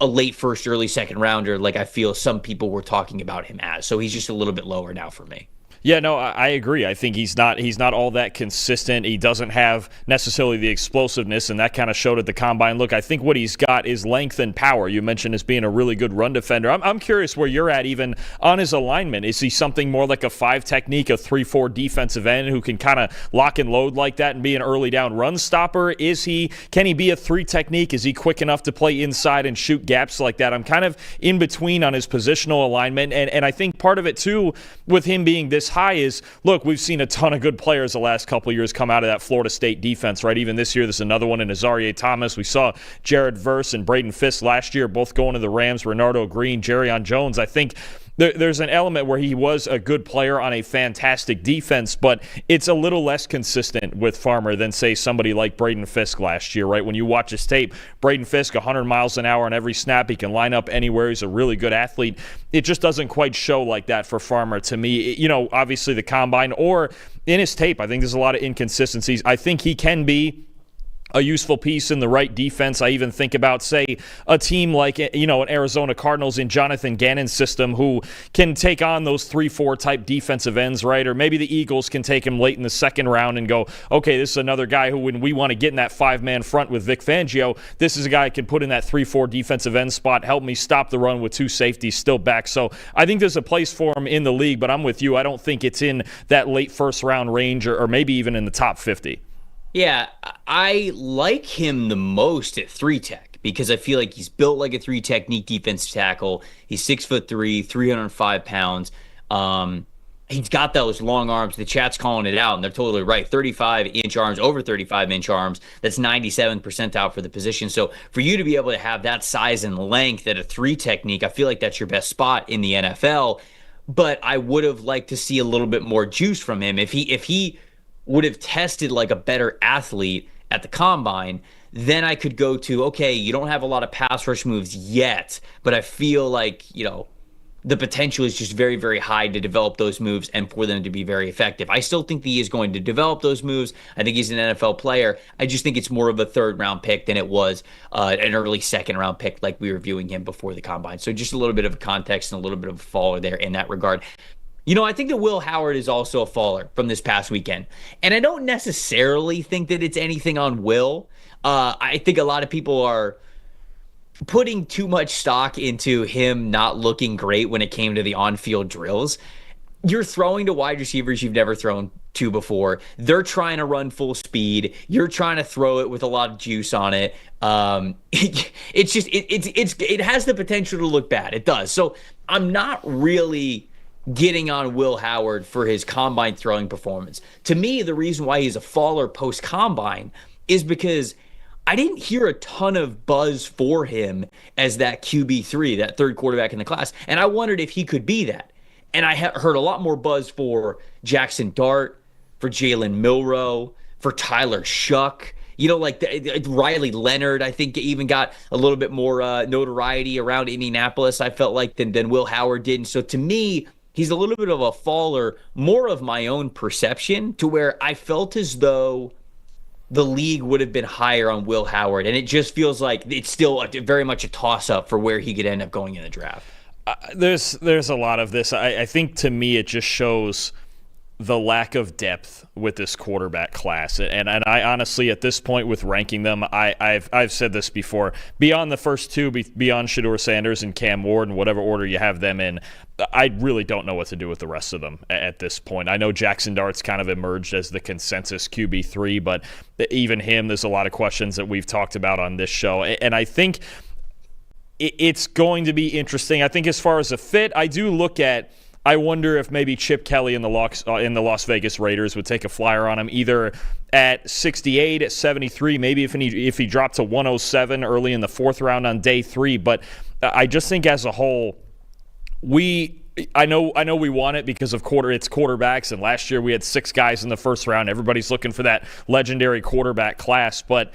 a late first, early second rounder like I feel some people were talking about him as. So he's just a little bit lower now for me. Yeah, no, I agree. I think he's not all that consistent. He doesn't have necessarily the explosiveness, and that kind of showed at the combine. Look, I think what he's got is length and power. You mentioned as being a really good run defender. I'm curious where you're at even on his alignment. Is he something more like a 5 technique, a 3-4 defensive end who can kind of lock and load like that and be an early down run stopper? Can he be a 3 technique? Is he quick enough to play inside and shoot gaps like that? I'm kind of in between on his positional alignment, and I think part of it too with him being this high is, look, we've seen a ton of good players the last couple of years come out of that Florida State defense, right? Even this year, there's another one in Azareye'h Thomas. We saw Jared Verse and Braden Fisk last year, both going to the Rams, Renardo Green, Jerrion Jones. I think there's an element where he was a good player on a fantastic defense, but it's a little less consistent with Farmer than, say, somebody like Braden Fisk last year, right? When you watch his tape, Braden Fisk, 100 miles an hour on every snap. He can line up anywhere. He's a really good athlete. It just doesn't quite show like that for Farmer to me. Obviously the combine or in his tape, I think there's a lot of inconsistencies. I think he can be a useful piece in the right defense. I even think about, say, a team like, an Arizona Cardinals in Jonathan Gannon's system who can take on those 3-4 type defensive ends, right? Or maybe the Eagles can take him late in the second round and go, okay, this is another guy who, when we want to get in that 5-man front with Vic Fangio, this is a guy who can put in that 3-4 defensive end spot, help me stop the run with 2 safeties still back. So I think there's a place for him in the league, but I'm with you. I don't think it's in that late first round range or maybe even in the top 50. Yeah, I like him the most at 3 tech because I feel like he's built like a 3 technique defensive tackle. He's 6'3", 305 pounds. He's got those long arms. The chat's calling it out, and they're totally right. 35-inch arms, over 35-inch arms. That's 97th percentile for the position. So for you to be able to have that size and length at a 3 technique, I feel like that's your best spot in the NFL. But I would have liked to see a little bit more juice from him. If he would have tested like a better athlete at the combine, then I could go to, okay, you don't have a lot of pass rush moves yet, but I feel like, the potential is just very, very high to develop those moves and for them to be very effective. I still think that he is going to develop those moves. I think he's an NFL player. I just think it's more of a 3rd-round pick than it was an early 2nd-round pick like we were viewing him before the combine. So just a little bit of a context and a little bit of a faller there in that regard. I think that Will Howard is also a faller from this past weekend. And I don't necessarily think that it's anything on Will. I think a lot of people are putting too much stock into him not looking great when it came to the on-field drills. You're throwing to wide receivers you've never thrown to before. They're trying to run full speed. You're trying to throw it with a lot of juice on it. It has the potential to look bad. It does. So I'm not really getting on Will Howard for his combine throwing performance. To me, the reason why he's a faller post-combine is because I didn't hear a ton of buzz for him as that QB3, that 3rd quarterback in the class, and I wondered if he could be that. And I heard a lot more buzz for Jackson Dart, for Jalen Milroe, for Tyler Shuck. Riley Leonard, I think, even got a little bit more notoriety around Indianapolis, I felt like, than Will Howard did. And so to me, he's a little bit of a faller, more of my own perception, to where I felt as though the league would have been higher on Will Howard. And it just feels like it's still very much a toss-up for where he could end up going in the draft. There's a lot of this. I think to me it just shows the lack of depth with this quarterback class. And I honestly, at this point with ranking them, I've said this before, beyond the first 2, beyond Shedeur Sanders and Cam Ward and whatever order you have them in, I really don't know what to do with the rest of them at this point. I know Jackson Dart's kind of emerged as the consensus QB3, but even him, there's a lot of questions that we've talked about on this show. And I think it's going to be interesting. I think as far as a fit, I wonder if maybe Chip Kelly in the Las Vegas Raiders would take a flyer on him, either at 68, at 73, maybe if he dropped to 107 early in the 4th round on day 3. But I just think as a whole, I know we want it because of it's quarterbacks, and last year we had 6 guys in the 1st round. Everybody's looking for that legendary quarterback class, but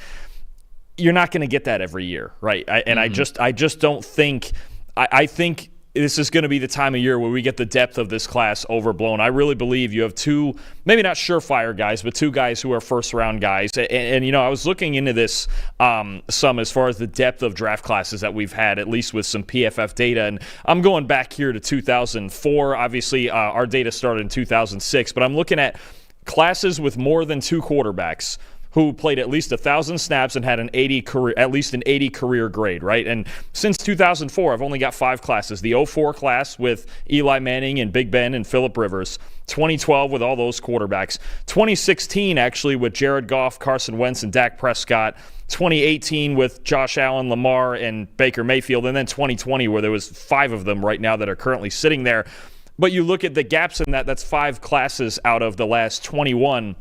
you're not going to get that every year, right? I just don't think. I think this is going to be the time of year where we get the depth of this class overblown. I really believe you have two, maybe not surefire guys, but two guys who are first-round guys. And I was looking into this some as far as the depth of draft classes that we've had, at least with some PFF data. And I'm going back here to 2004. Obviously, our data started in 2006, but I'm looking at classes with more than two quarterbacks who played at least 1,000 snaps and had at least an 80 career grade, right? And since 2004, I've only got 5 classes. The 04 class with Eli Manning and Big Ben and Phillip Rivers. 2012 with all those quarterbacks. 2016 actually with Jared Goff, Carson Wentz, and Dak Prescott. 2018 with Josh Allen, Lamar, and Baker Mayfield. And then 2020 where there was 5 of them right now that are currently sitting there. But you look at the gaps in that, that's 5 classes out of the last 21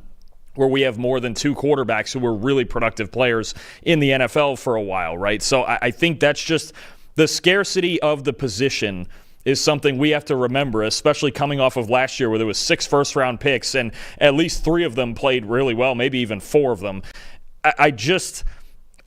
where we have more than 2 quarterbacks who were really productive players in the NFL for a while, right? So I think that's just the scarcity of the position is something we have to remember, especially coming off of last year where there was 6 first-round picks and at least 3 of them played really well, maybe even 4 of them.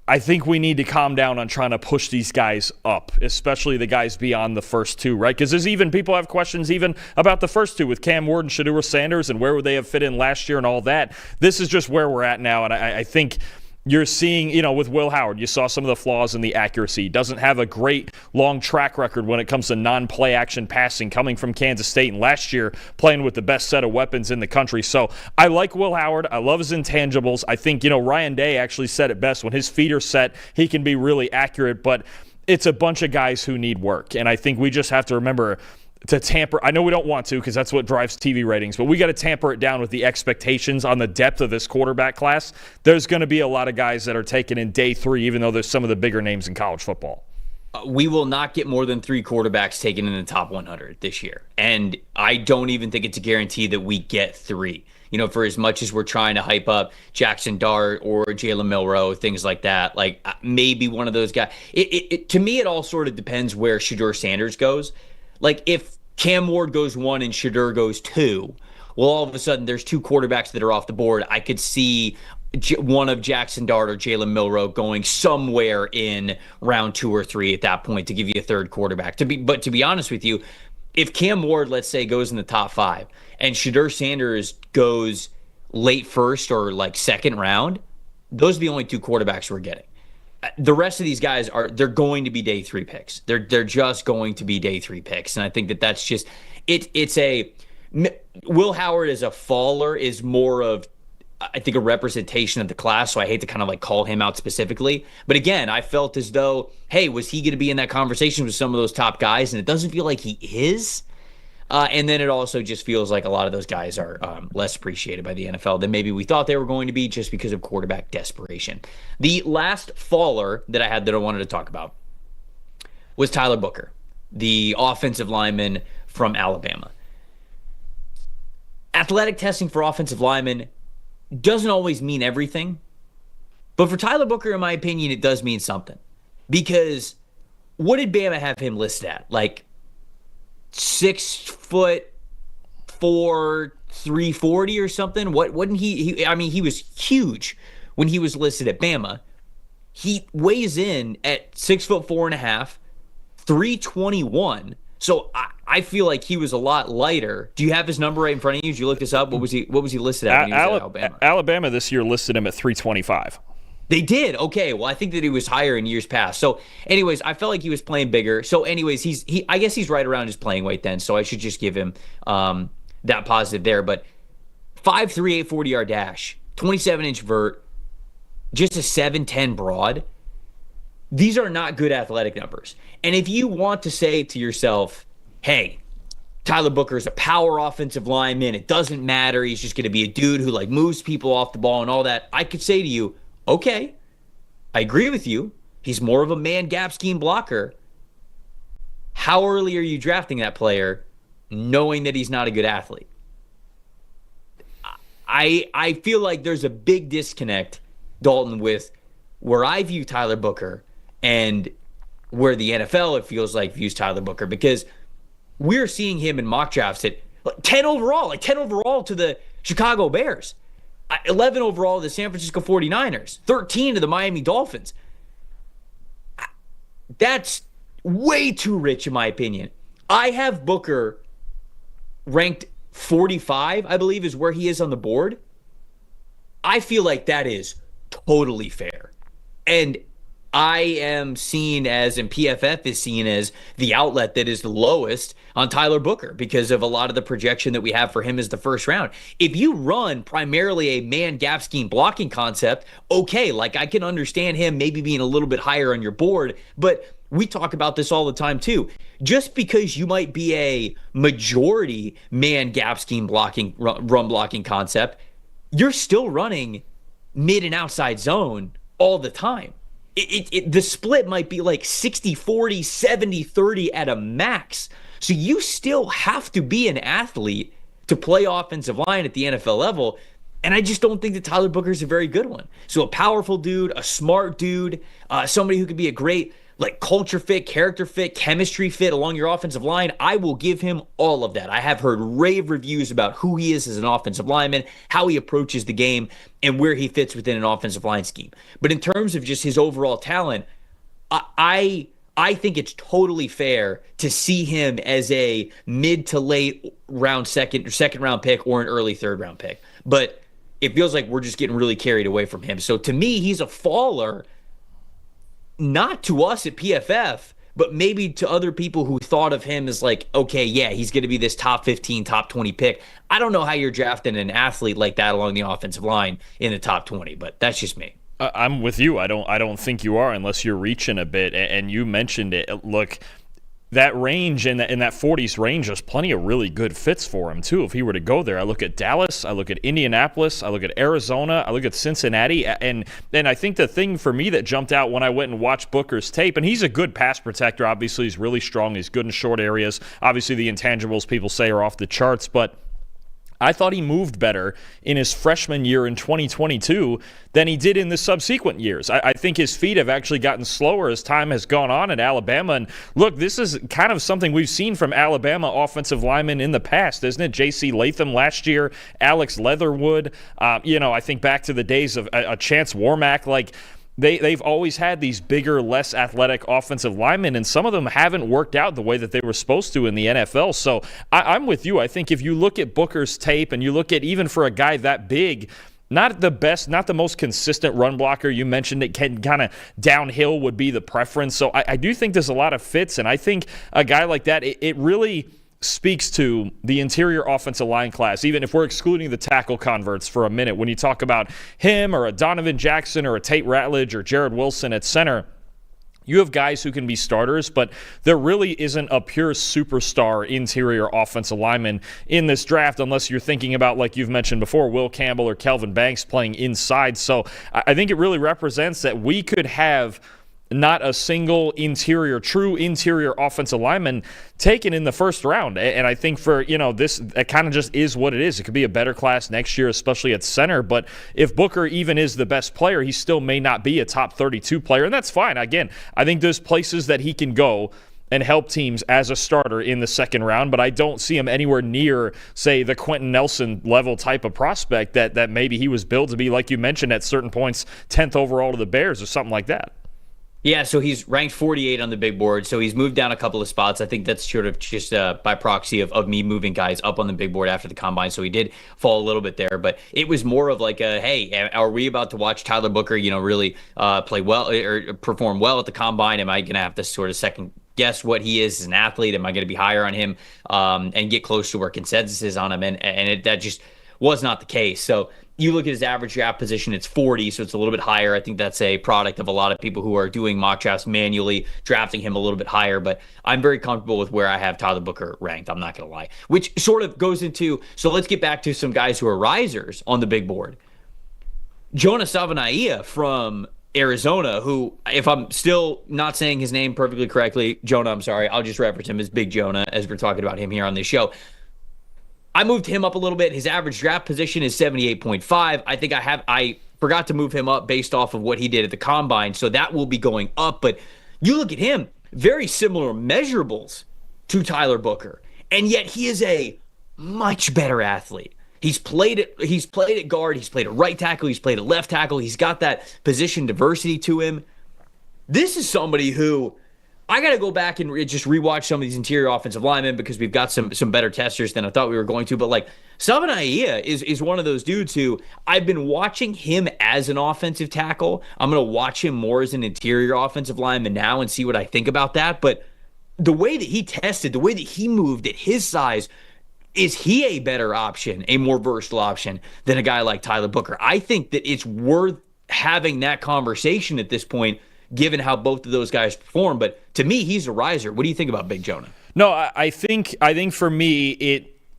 I think we need to calm down on trying to push these guys up, especially the guys beyond the first 2, right? Because there's even people have questions even about the first 2 with Cam Ward and Shedeur Sanders and where would they have fit in last year and all that. This is just where we're at now, and I think you're seeing, with Will Howard, you saw some of the flaws in the accuracy. Doesn't have a great long track record when it comes to non-play action passing coming from Kansas State and last year playing with the best set of weapons in the country. So I like Will Howard. I love his intangibles. I think, Ryan Day actually said it best. When his feet are set, he can be really accurate, but it's a bunch of guys who need work. And I think we just have to remember to tamper. I know we don't want to because that's what drives TV ratings, but we got to tamper it down with the expectations on the depth of this quarterback class. There's going to be a lot of guys that are taken in day 3, even though there's some of the bigger names in college football. We will not get more than 3 quarterbacks taken in the top 100 this year. And I don't even think it's a guarantee that we get 3. For as much as we're trying to hype up Jackson Dart or Jalen Milroe, things like that, like maybe one of those guys. To me, it all sort of depends where Shedeur Sanders goes. Like if Cam Ward goes 1 and Shedeur goes 2, well, all of a sudden there's 2 quarterbacks that are off the board. I could see one of Jackson Dart or Jalen Milroe going somewhere in round 2 or 3 at that point to give you a third quarterback. But to be honest with you, if Cam Ward, let's say, goes in the top 5 and Shedeur Sanders goes late first or like second round, those are the only 2 quarterbacks we're getting. The rest of these guys they're going to be day 3 picks. They're just going to be day 3 picks. And I think that's just it's a Will Howard as a faller is more of, I think, a representation of the class. So I hate to kind of like call him out specifically. But again, I felt as though, hey, was he going to be in that conversation with some of those top guys? And it doesn't feel like he is. And then it also just feels like a lot of those guys are less appreciated by the NFL than maybe we thought they were going to be just because of quarterback desperation. The last faller that I had that I wanted to talk about was Tyler Booker, the offensive lineman from Alabama. Athletic testing for offensive linemen doesn't always mean everything. But for Tyler Booker, in my opinion, it does mean something. Because what did Bama have him listed at? Like 6'4", 340 or something. What wasn't he? I mean, he was huge when he was listed at Bama. He weighs in at 6'4.5", 321. So I feel like he was a lot lighter. Do you have his number right in front of you? Did you look this up? What was he listed at when he was at Alabama? Alabama this year listed him at 325. They did? Okay. Well, I think that he was higher in years past. So anyways, I felt like he was playing bigger. So anyways, I guess he's right around his playing weight then. So I should just give him that positive there. But 5'3", 840-yard dash, 27-inch vert, just a 7'10 broad. These are not good athletic numbers. And if you want to say to yourself, hey, Tyler Booker is a power offensive lineman, it doesn't matter, he's just going to be a dude who like moves people off the ball and all that, I could say to you, okay, I agree with you. He's more of a man gap scheme blocker. How early are you drafting that player knowing that he's not a good athlete? I feel like there's a big disconnect, Dalton, with where I view Tyler Booker and where the NFL, it feels like, views Tyler Booker, because we're seeing him in mock drafts at 10 overall to the Chicago Bears, 11 overall to the San Francisco 49ers, 13 to the Miami Dolphins. That's way too rich, in my opinion. I have Booker ranked 45, I believe, is where he is on the board. I feel like that is totally fair. And I am seen as, and PFF is seen as, the outlet that is the lowest on Tyler Booker because of a lot of the projection that we have for him as the first round. If you run primarily a man gap scheme blocking concept, okay, like I can understand him maybe being a little bit higher on your board, but we talk about this all the time too. Just because you might be a majority man gap scheme blocking, run blocking concept, you're still running mid and outside zone all the time. The split might be like 60-40, 70-30 at a max. So you still have to be an athlete to play offensive line at the NFL level. And I just don't think that Tyler Booker is a very good one. So a powerful dude, a smart dude, somebody who could be a great like culture fit, character fit, chemistry fit along your offensive line, I will give him all of that. I have heard rave reviews about who he is as an offensive lineman, how he approaches the game, and where he fits within an offensive line scheme. But in terms of just his overall talent, I think it's totally fair to see him as a mid to late round second round pick or an early third round pick. But it feels like we're just getting really carried away from him. So to me, he's a faller. Not to us at PFF, but maybe to other people who thought of him as like, okay, yeah, he's going to be this top 15, top 20 pick. I don't know how you're drafting an athlete like that along the offensive line in the top 20, but that's just me. I'm with you. I don't think you are unless you're reaching a bit. And you mentioned it. Look, that range in that 40s range, there's plenty of really good fits for him too. If he were to go there, I look at Dallas, I look at Indianapolis, I look at Arizona, I look at Cincinnati, and I think the thing for me that jumped out when I went and watched Booker's tape, and he's a good pass protector. Obviously, he's really strong. He's good in short areas. Obviously, the intangibles people say are off the charts, but I thought he moved better in his freshman year in 2022 than he did in the subsequent years. I think his feet have actually gotten slower as time has gone on at Alabama. And look, this is kind of something we've seen from Alabama offensive linemen in the past, isn't it? J.C. Latham last year, Alex Leatherwood. I think back to the days of a Chance Warmack. Like, They've always had these bigger, less athletic offensive linemen, and some of them haven't worked out the way that they were supposed to in the NFL. So I'm with you. I think if you look at Booker's tape and you look at even for a guy that big, not the best, not the most consistent run blocker. You mentioned it can kind of downhill would be the preference. So I do think there's a lot of fits, and I think a guy like that, it really speaks to the interior offensive line class, even if we're excluding the tackle converts for a minute. When you talk about him or a Donovan Jackson or a Tate Ratledge or Jared Wilson at center, you have guys who can be starters, but there really isn't a pure superstar interior offensive lineman in this draft unless you're thinking about, like you've mentioned before, Will Campbell or Kelvin Banks playing inside. So I think it really represents that we could have not a single true interior offensive lineman taken in the first round. And I think for, this, it kind of just is what it is. It could be a better class next year, especially at center. But if Booker even is the best player, he still may not be a top 32 player. And that's fine. Again, I think there's places that he can go and help teams as a starter in the second round, but I don't see him anywhere near, say, the Quentin Nelson level type of prospect that maybe he was built to be, like you mentioned, at certain points, 10th overall to the Bears or something like that. Yeah, so he's ranked 48 on the big board, so he's moved down a couple of spots. I think that's sort of just by proxy of me moving guys up on the big board after the combine, so he did fall a little bit there. But it was more of like hey, are we about to watch Tyler Booker, really play well or perform well at the combine? Am I going to have to sort of second guess what he is as an athlete? Am I going to be higher on him and get close to where consensus is on him? And that just was not the case. So you look at his average draft position, it's 40, so it's a little bit higher. I think that's a product of a lot of people who are doing mock drafts manually, drafting him a little bit higher. But I'm very comfortable with where I have Tyler Booker ranked. I'm not going to lie. Which sort of goes into, so let's get back to some guys who are risers on the big board. Jonah Savanaia from Arizona, who, if I'm still not saying his name perfectly correctly, Jonah, I'm sorry, I'll just reference him as Big Jonah as we're talking about him here on this show. I moved him up a little bit. His average draft position is 78.5. I think I forgot to move him up based off of what he did at the combine, so that will be going up. But you look at him, very similar measurables to Tyler Booker, and yet he is a much better athlete. He's played at guard, he's played at right tackle, he's played at left tackle. He's got that position diversity to him. This is somebody who I got to go back and just rewatch some of these interior offensive linemen because we've got some better testers than I thought we were going to. But like Savanaia is one of those dudes who I've been watching him as an offensive tackle. I'm going to watch him more as an interior offensive lineman now and see what I think about that. But the way that he tested, the way that he moved at his size, is he a better option, a more versatile option than a guy like Tyler Booker? I think that it's worth having that conversation at this point, given how both of those guys perform. But to me, he's a riser. What do you think about Big Jonah? No, I think for me,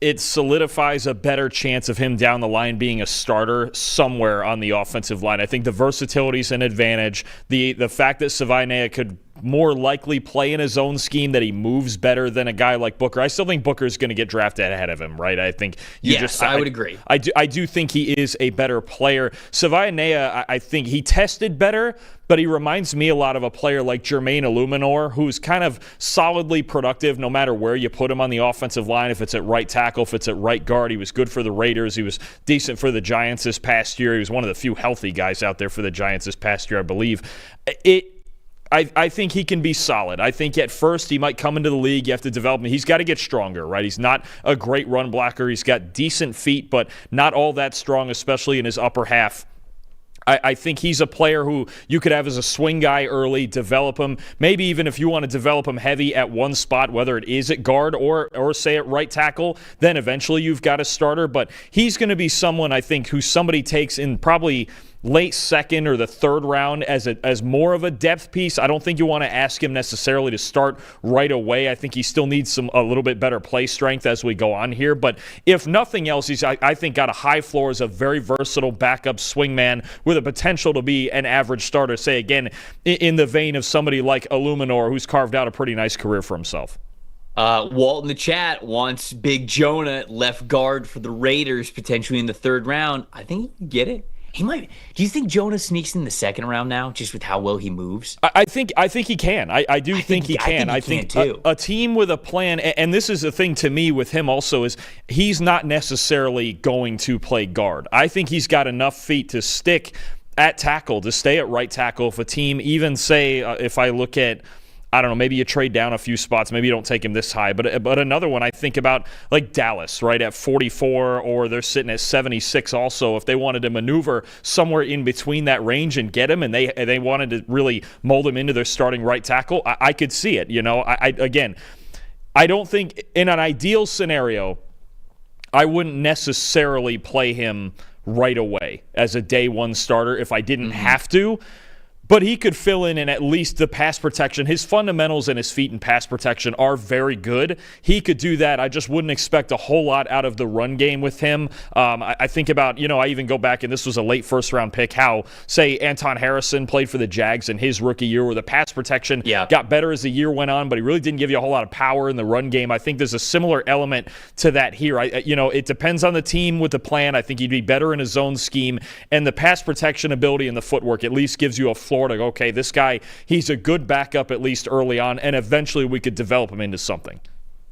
it solidifies a better chance of him down the line being a starter somewhere on the offensive line. I think the versatility is an advantage. The fact that Savaiinaea could more likely play in his own scheme, that he moves better than a guy like Booker. I still think Booker's going to get drafted ahead of him, right? I think I would agree. I do think he is a better player. Savaiinaea, I think he tested better, but he reminds me a lot of a player like Jermaine Illuminor, who's kind of solidly productive no matter where you put him on the offensive line. If it's at right tackle, if it's at right guard, he was good for the Raiders. He was decent for the Giants this past year. He was one of the few healthy guys out there for the Giants this past year, I believe. I think he can be solid. I think at first he might come into the league. You have to develop him. He's got to get stronger, right? He's not a great run blocker. He's got decent feet, but not all that strong, especially in his upper half. I think he's a player who you could have as a swing guy early, develop him. Maybe even if you want to develop him heavy at one spot, whether it is at guard or say at right tackle, then eventually you've got a starter. But he's going to be someone, I think, who somebody takes in probably late second or the third round as more of a depth piece. I don't think you want to ask him necessarily to start right away. I think he still needs a little bit better play strength as we go on here. But if nothing else, he's, I think, got a high floor as a very versatile backup swingman with a potential to be an average starter, say, again, in the vein of somebody like Illuminor, who's carved out a pretty nice career for himself. Walt in the chat wants Big Jonah left guard for the Raiders, potentially in the third round. I think he can get it. He might. Do you think Jonah sneaks in the second round now, just with how well he moves? I think he can. I do think he can. I think too. A team with a plan, and this is the thing to me with him also, is he's not necessarily going to play guard. I think he's got enough feet to stick at tackle, to stay at right tackle. If a team, even say, if I look at, I don't know, maybe you trade down a few spots. Maybe you don't take him this high. But another one I think about, like Dallas, right, at 44, or they're sitting at 76 also. If they wanted to maneuver somewhere in between that range and get him, and they wanted to really mold him into their starting right tackle, I could see it. You know, again, I don't think in an ideal scenario, I wouldn't necessarily play him right away as a day one starter if I didn't have to. But he could fill in at least the pass protection. His fundamentals and his feet in pass protection are very good. He could do that. I just wouldn't expect a whole lot out of the run game with him. I think about, I even go back, and this was a late first-round pick, how, say, Anton Harrison played for the Jags in his rookie year, where the pass protection got better as the year went on, but he really didn't give you a whole lot of power in the run game. I think there's a similar element to that here. It depends on the team with the plan. I think he'd be better in his own scheme, and the pass protection ability and the footwork at least gives you a floor to go, okay, this guy, he's a good backup at least early on, and eventually we could develop him into something.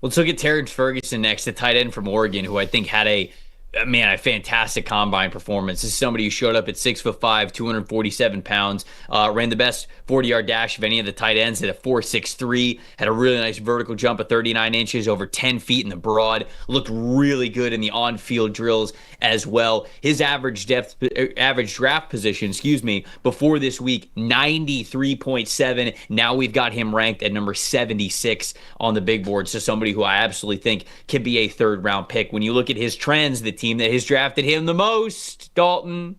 Let's look at Terrence Ferguson next, the tight end from Oregon, who I think had a fantastic combine performance. This is somebody who showed up at 6'5", 247 pounds, ran the best 40-yard dash of any of the tight ends at a 4.63, had a really nice vertical jump of 39 inches, over 10 feet in the broad, looked really good in the on-field drills as well. His average draft position, before this week, 93.7. Now we've got him ranked at number 76 on the big board. So somebody who I absolutely think can be a third-round pick. When you look at his trends, the team that has drafted him the most, Dalton,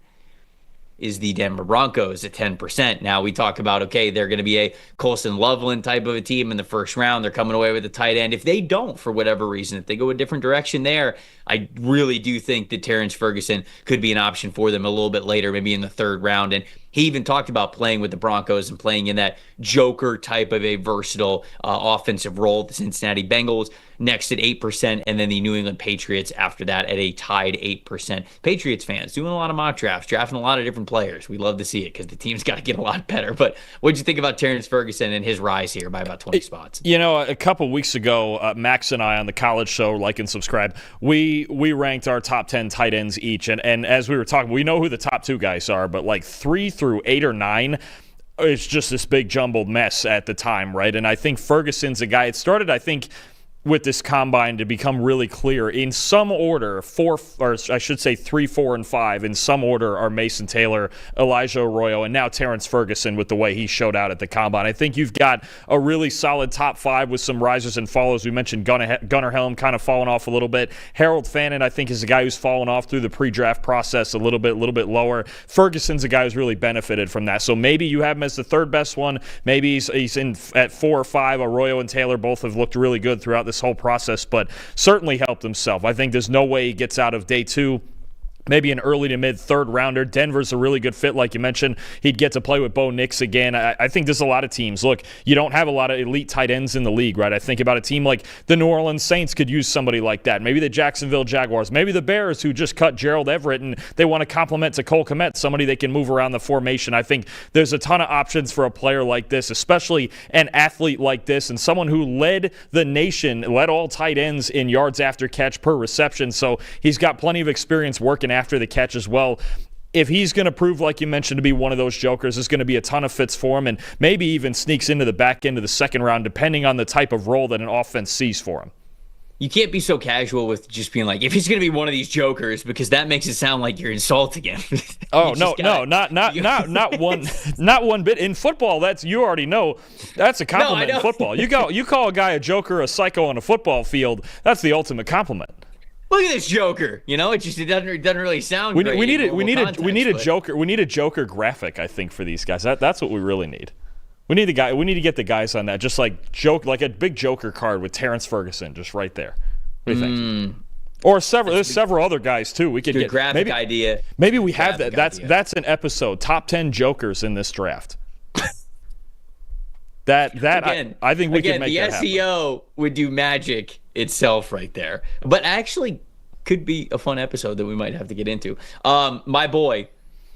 is the Denver Broncos at 10%. Now we talk about, okay, they're going to be a Colson Loveland type of a team in the first round. They're coming away with a tight end. If they don't, for whatever reason, if they go a different direction there, I really do think that Terrence Ferguson could be an option for them a little bit later, maybe in the third round. And he even talked about playing with the Broncos and playing in that joker type of a versatile offensive role. The Cincinnati Bengals next at 8%, and then the New England Patriots after that at a tied 8%. Patriots fans doing a lot of mock drafts, drafting a lot of different players. We love to see it because the team's got to get a lot better. But what'd you think about Terrence Ferguson and his rise here by about 20 spots? A couple weeks ago, Max and I on the college show, Like and Subscribe, we ranked our top 10 tight ends each. And as we were talking, we know who the top two guys are, but like 3 through 8 or 9, it's just this big jumbled mess at the time, right? And I think Ferguson's a guy. It started, I think, with this combine to become really clear. In some order, 3, 4, and 5, in some order are Mason Taylor, Elijah Arroyo, and now Terrence Ferguson with the way he showed out at the combine. I think you've got a really solid top 5 with some risers and fallers. We mentioned Gunnar Helm kind of falling off a little bit. Harold Fannin, I think, is a guy who's fallen off through the pre-draft process a little bit lower. Ferguson's a guy who's really benefited from that. So maybe you have him as the third best one. Maybe he's in at 4 or 5. Arroyo and Taylor both have looked really good throughout this whole process, but certainly helped himself. I think there's no way he gets out of day 2. Maybe an early to mid third rounder. Denver's a really good fit, like you mentioned. He'd get to play with Bo Nix again. I think there's a lot of teams. Look, you don't have a lot of elite tight ends in the league, right? I think about a team like the New Orleans Saints could use somebody like that. Maybe the Jacksonville Jaguars. Maybe the Bears, who just cut Gerald Everett, and they want to complement to Cole Kmet, somebody they can move around the formation. I think there's a ton of options for a player like this, especially an athlete like this, and someone who led the nation, led all tight ends in yards after catch per reception. So he's got plenty of experience working after the catch as well. If he's going to prove, like you mentioned, to be one of those jokers, there's going to be a ton of fits for him, and maybe even sneaks into the back end of the second round, depending on the type of role that an offense sees for him. You can't be so casual with just being like, if he's going to be one of these jokers, because that makes it sound like you're insulting him. Oh, no, not one bit. In football, you already know, that's a compliment in football. You call a guy a joker, a psycho on a football field, that's the ultimate compliment. Look at this joker. You know, it doesn't really sound great. We need a joker graphic, I think, for these guys. That's what we really need. We need to get the guys on that, just like a big joker card with Terrence Ferguson, just right there. What do you think? Or there's several other guys too. We could get graphic idea. Maybe we have that. That's an episode. Top 10 jokers in this draft. I think we could make that happen. The SEO would do magic itself right there. But actually could be a fun episode that we might have to get into. My boy,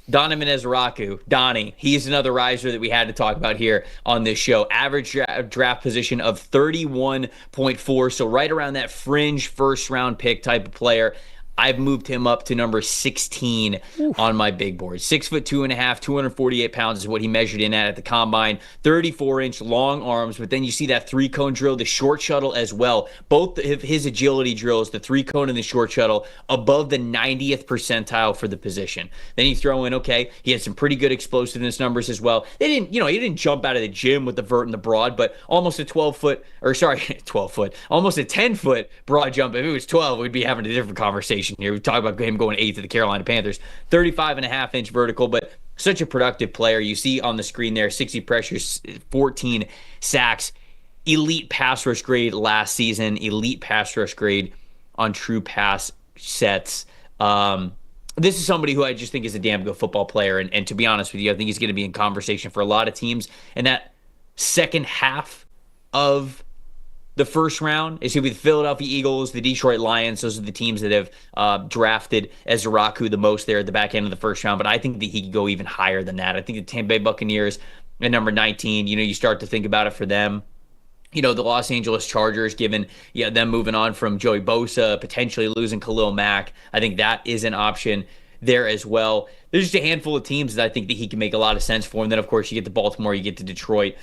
Donovan Ezraku, Donnie, he's another riser that we had to talk about here on this show. Average draft position of 31.4, so right around that fringe first-round pick type of player. I've moved him up to number 16 on my big board. 6'2.5", 248 pounds is what he measured in at the combine. 34-inch long arms, but then you see that 3-cone drill, the short shuttle as well. Both of his agility drills, the 3-cone and the short shuttle, above the 90th percentile for the position. Then you throw in, okay, he had some pretty good explosiveness numbers as well. He didn't jump out of the gym with the vert and the broad, but almost a 12-foot, almost a 10-foot broad jump. If it was 12, we'd be having a different conversation here. We talk about him going 8th to the Carolina Panthers. 35.5-inch vertical, but such a productive player. You see on the screen there, 60 pressures, 14 sacks. Elite pass rush grade last season. Elite pass rush grade on true pass sets. This is somebody who I just think is a damn good football player. And to be honest with you, I think he's going to be in conversation for a lot of teams. And that second half of the first round is going to be the Philadelphia Eagles, the Detroit Lions. Those are the teams that have drafted Ezraku the most there at the back end of the first round. But I think that he could go even higher than that. I think the Tampa Bay Buccaneers at number 19, you start to think about it for them. The Los Angeles Chargers, given them moving on from Joey Bosa, potentially losing Khalil Mack. I think that is an option there as well. There's just a handful of teams that I think that he can make a lot of sense for. And then, of course, you get to Baltimore, you get to Detroit,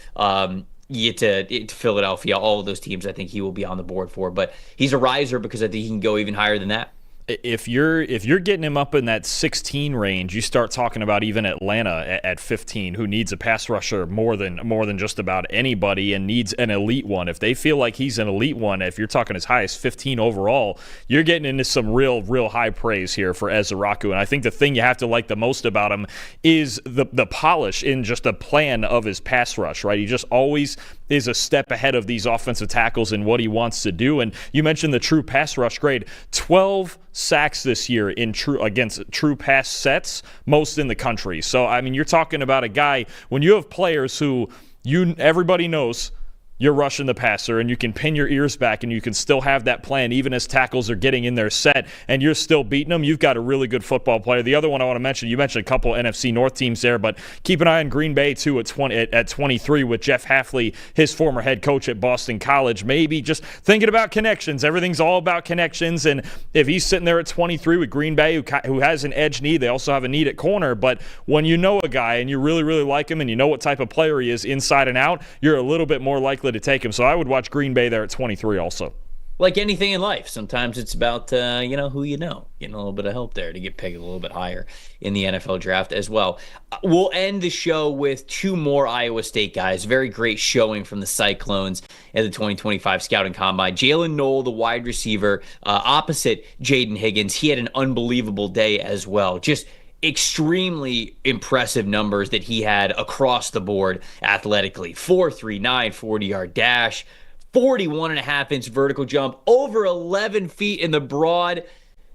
you get to Philadelphia, all of those teams I think he will be on the board for. But he's a riser because I think he can go even higher than that. If you're getting him up in that 16 range, you start talking about even Atlanta at 15, who needs a pass rusher more than just about anybody and needs an elite one. If they feel like he's an elite one, if you're talking as high as 15 overall, you're getting into some real high praise here for Ezraku. And I think the thing you have to like the most about him is the polish in just the plan of his pass rush, right? He just always is a step ahead of these offensive tackles in what he wants to do. And you mentioned the true pass rush grade, 12 sacks this year against true pass sets, most in the country. So, I mean, you're talking about a guy, when you have players who everybody knows you're rushing the passer, and you can pin your ears back, and you can still have that plan even as tackles are getting in their set, and you're still beating them, you've got a really good football player. The other one I want to mention, you mentioned a couple NFC North teams there, but keep an eye on Green Bay, too, at 23 with Jeff Hafley, his former head coach at Boston College. Maybe just thinking about connections. Everything's all about connections, and if he's sitting there at 23 with Green Bay, who has an edge need, they also have a need at corner, but when you know a guy and you really, really like him and you know what type of player he is inside and out, you're a little bit more likely to take him. So I would watch Green Bay there at 23 also. Like anything in life, sometimes it's about, who you know. Getting a little bit of help there to get pegged a little bit higher in the NFL draft as well. We'll end the show with two more Iowa State guys. Very great showing from the Cyclones at the 2025 Scouting Combine. Jalen Knoll, the wide receiver, opposite Jaden Higgins. He had an unbelievable day as well. Just extremely impressive numbers that he had across the board athletically. 4.39 40-yard dash, 41.5-inch vertical jump, over 11 feet in the broad.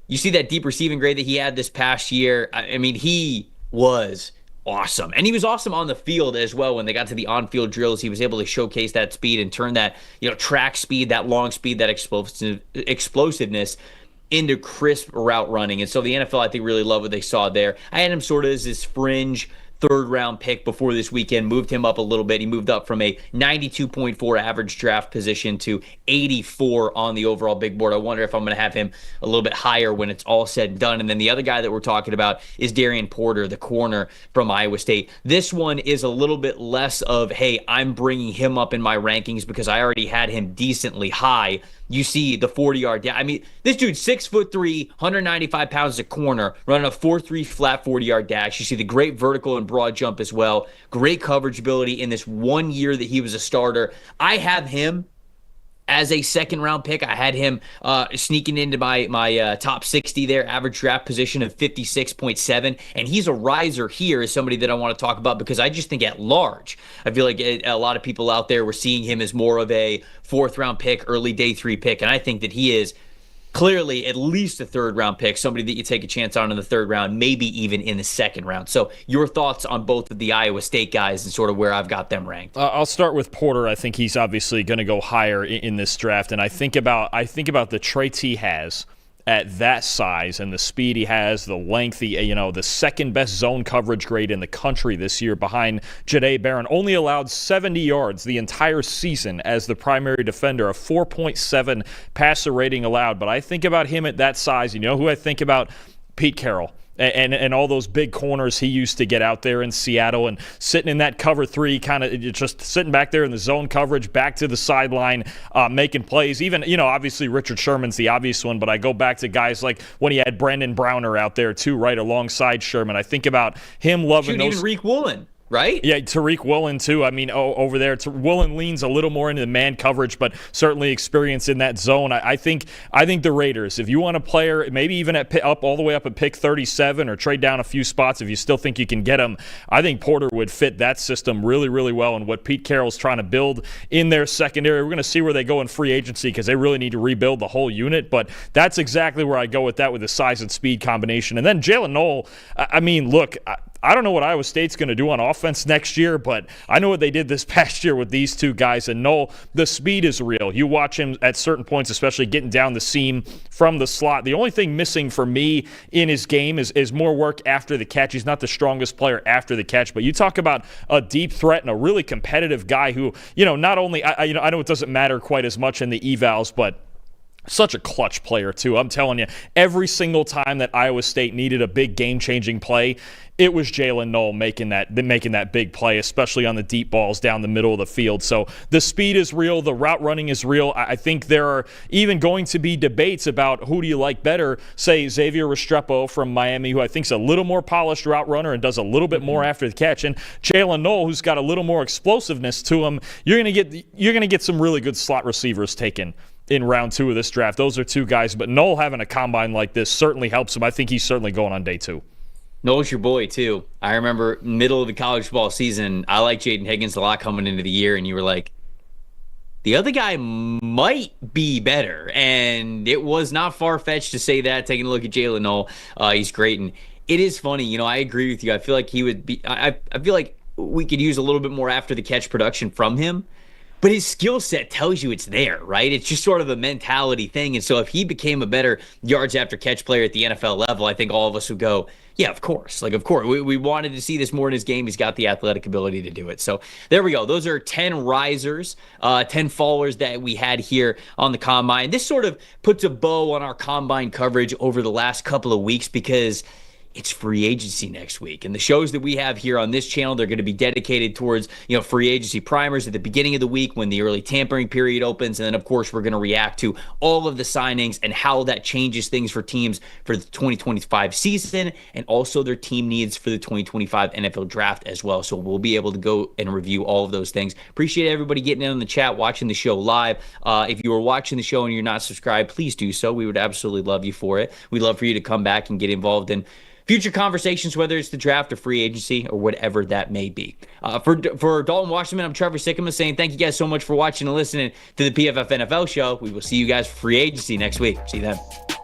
You see that deep receiving grade that he had this past year. I mean, he was awesome. And he was awesome on the field as well. When they got to the on-field drills, he was able to showcase that speed and turn that, track speed, that long speed, that explosiveness into crisp route running. And so the NFL, I think, really loved what they saw there. I had him sort of as this fringe third-round pick before this weekend, moved him up a little bit. He moved up from a 92.4 average draft position to 84 on the overall big board. I wonder if I'm going to have him a little bit higher when it's all said and done. And then the other guy that we're talking about is Darian Porter, the corner from Iowa State. This one is a little bit less of, hey, I'm bringing him up in my rankings because I already had him decently high. You see the 40-yard dash. I mean, this dude's 6'3", 195 pounds a corner, running a 4.3 flat 40-yard dash. You see the great vertical and broad jump as well. Great coverage ability in this 1 year that he was a starter. I have him as a second-round pick. I had him sneaking into my top 60 there, average draft position of 56.7, and he's a riser here as somebody that I want to talk about because I just think at large, I feel like a lot of people out there were seeing him as more of a fourth-round pick, early day 3 pick, and I think that he is clearly at least a third-round pick, somebody that you take a chance on in the third round, maybe even in the second round. So your thoughts on both of the Iowa State guys and sort of where I've got them ranked? I'll start with Porter. I think he's obviously going to go higher in this draft, and I think about the traits he has at that size and the speed he has, the length, the second best zone coverage grade in the country this year behind Jahdae Barron. Only allowed 70 yards the entire season as the primary defender, a 4.7 passer rating allowed. But I think about him at that size. You know who I think about? Pete Carroll. And all those big corners he used to get out there in Seattle and sitting in that cover 3, kind of just sitting back there in the zone coverage, back to the sideline, making plays. Even, obviously Richard Sherman's the obvious one, but I go back to guys like when he had Brandon Browner out there too, right alongside Sherman. I think about him loving those. Even Reek Woolen. Right? Yeah, Tariq Woolen, too. I mean, over there, Woolen leans a little more into the man coverage, but certainly experience in that zone. I think the Raiders, if you want a player, maybe even all the way up at pick 37 or trade down a few spots if you still think you can get him, I think Porter would fit that system really, really well and what Pete Carroll's trying to build in their secondary. We're going to see where they go in free agency because they really need to rebuild the whole unit, but that's exactly where I go with that with the size and speed combination. And then Jalen Knoll, I mean, look, I don't know what Iowa State's going to do on offense next year, but I know what they did this past year with these two guys. And Knoll, the speed is real. You watch him at certain points, especially getting down the seam from the slot. The only thing missing for me in his game is more work after the catch. He's not the strongest player after the catch, but you talk about a deep threat and a really competitive guy who, not only, I know it doesn't matter quite as much in the evals, but such a clutch player, too. I'm telling you, every single time that Iowa State needed a big game-changing play, it was Jalen Knoll making that big play, especially on the deep balls down the middle of the field. So the speed is real. The route running is real. I think there are even going to be debates about who do you like better, say Xavier Restrepo from Miami, who I think is a little more polished route runner and does a little bit more after the catch, and Jalen Knoll, who's got a little more explosiveness to him. You're going to get some really good slot receivers taken in round 2 of this draft. Those are two guys, but Knoll having a combine like this certainly helps him. I think he's certainly going on day 2. Knoll's your boy, too. I remember middle of the college football season, I liked Jaden Higgins a lot coming into the year, and you were like, the other guy might be better. And it was not far-fetched to say that, taking a look at Jalen Knoll. He's great. And it is funny. I agree with you. I feel like he would be – I feel like we could use a little bit more after-the-catch production from him. but his skill set tells you it's there, right? It's just sort of a mentality thing. And so if he became a better yards after catch player at the NFL level, I think all of us would go, yeah, of course. Like, of course. We wanted to see this more in his game. He's got the athletic ability to do it. So there we go. Those are 10 risers, 10 fallers that we had here on the Combine. This sort of puts a bow on our Combine coverage over the last couple of weeks because it's free agency next week. And the shows that we have here on this channel, they're going to be dedicated towards, free agency primers at the beginning of the week when the early tampering period opens. And then, of course, we're going to react to all of the signings and how that changes things for teams for the 2025 season and also their team needs for the 2025 NFL draft as well. So we'll be able to go and review all of those things. Appreciate everybody getting in on the chat, watching the show live. If you are watching the show and you're not subscribed, please do so. We would absolutely love you for it. We'd love for you to come back and get involved in future conversations, whether it's the draft or free agency or whatever that may be. For Dalton Wasserman, I'm Trevor Sikkema saying thank you guys so much for watching and listening to the PFF NFL show. We will see you guys for free agency next week. See you then.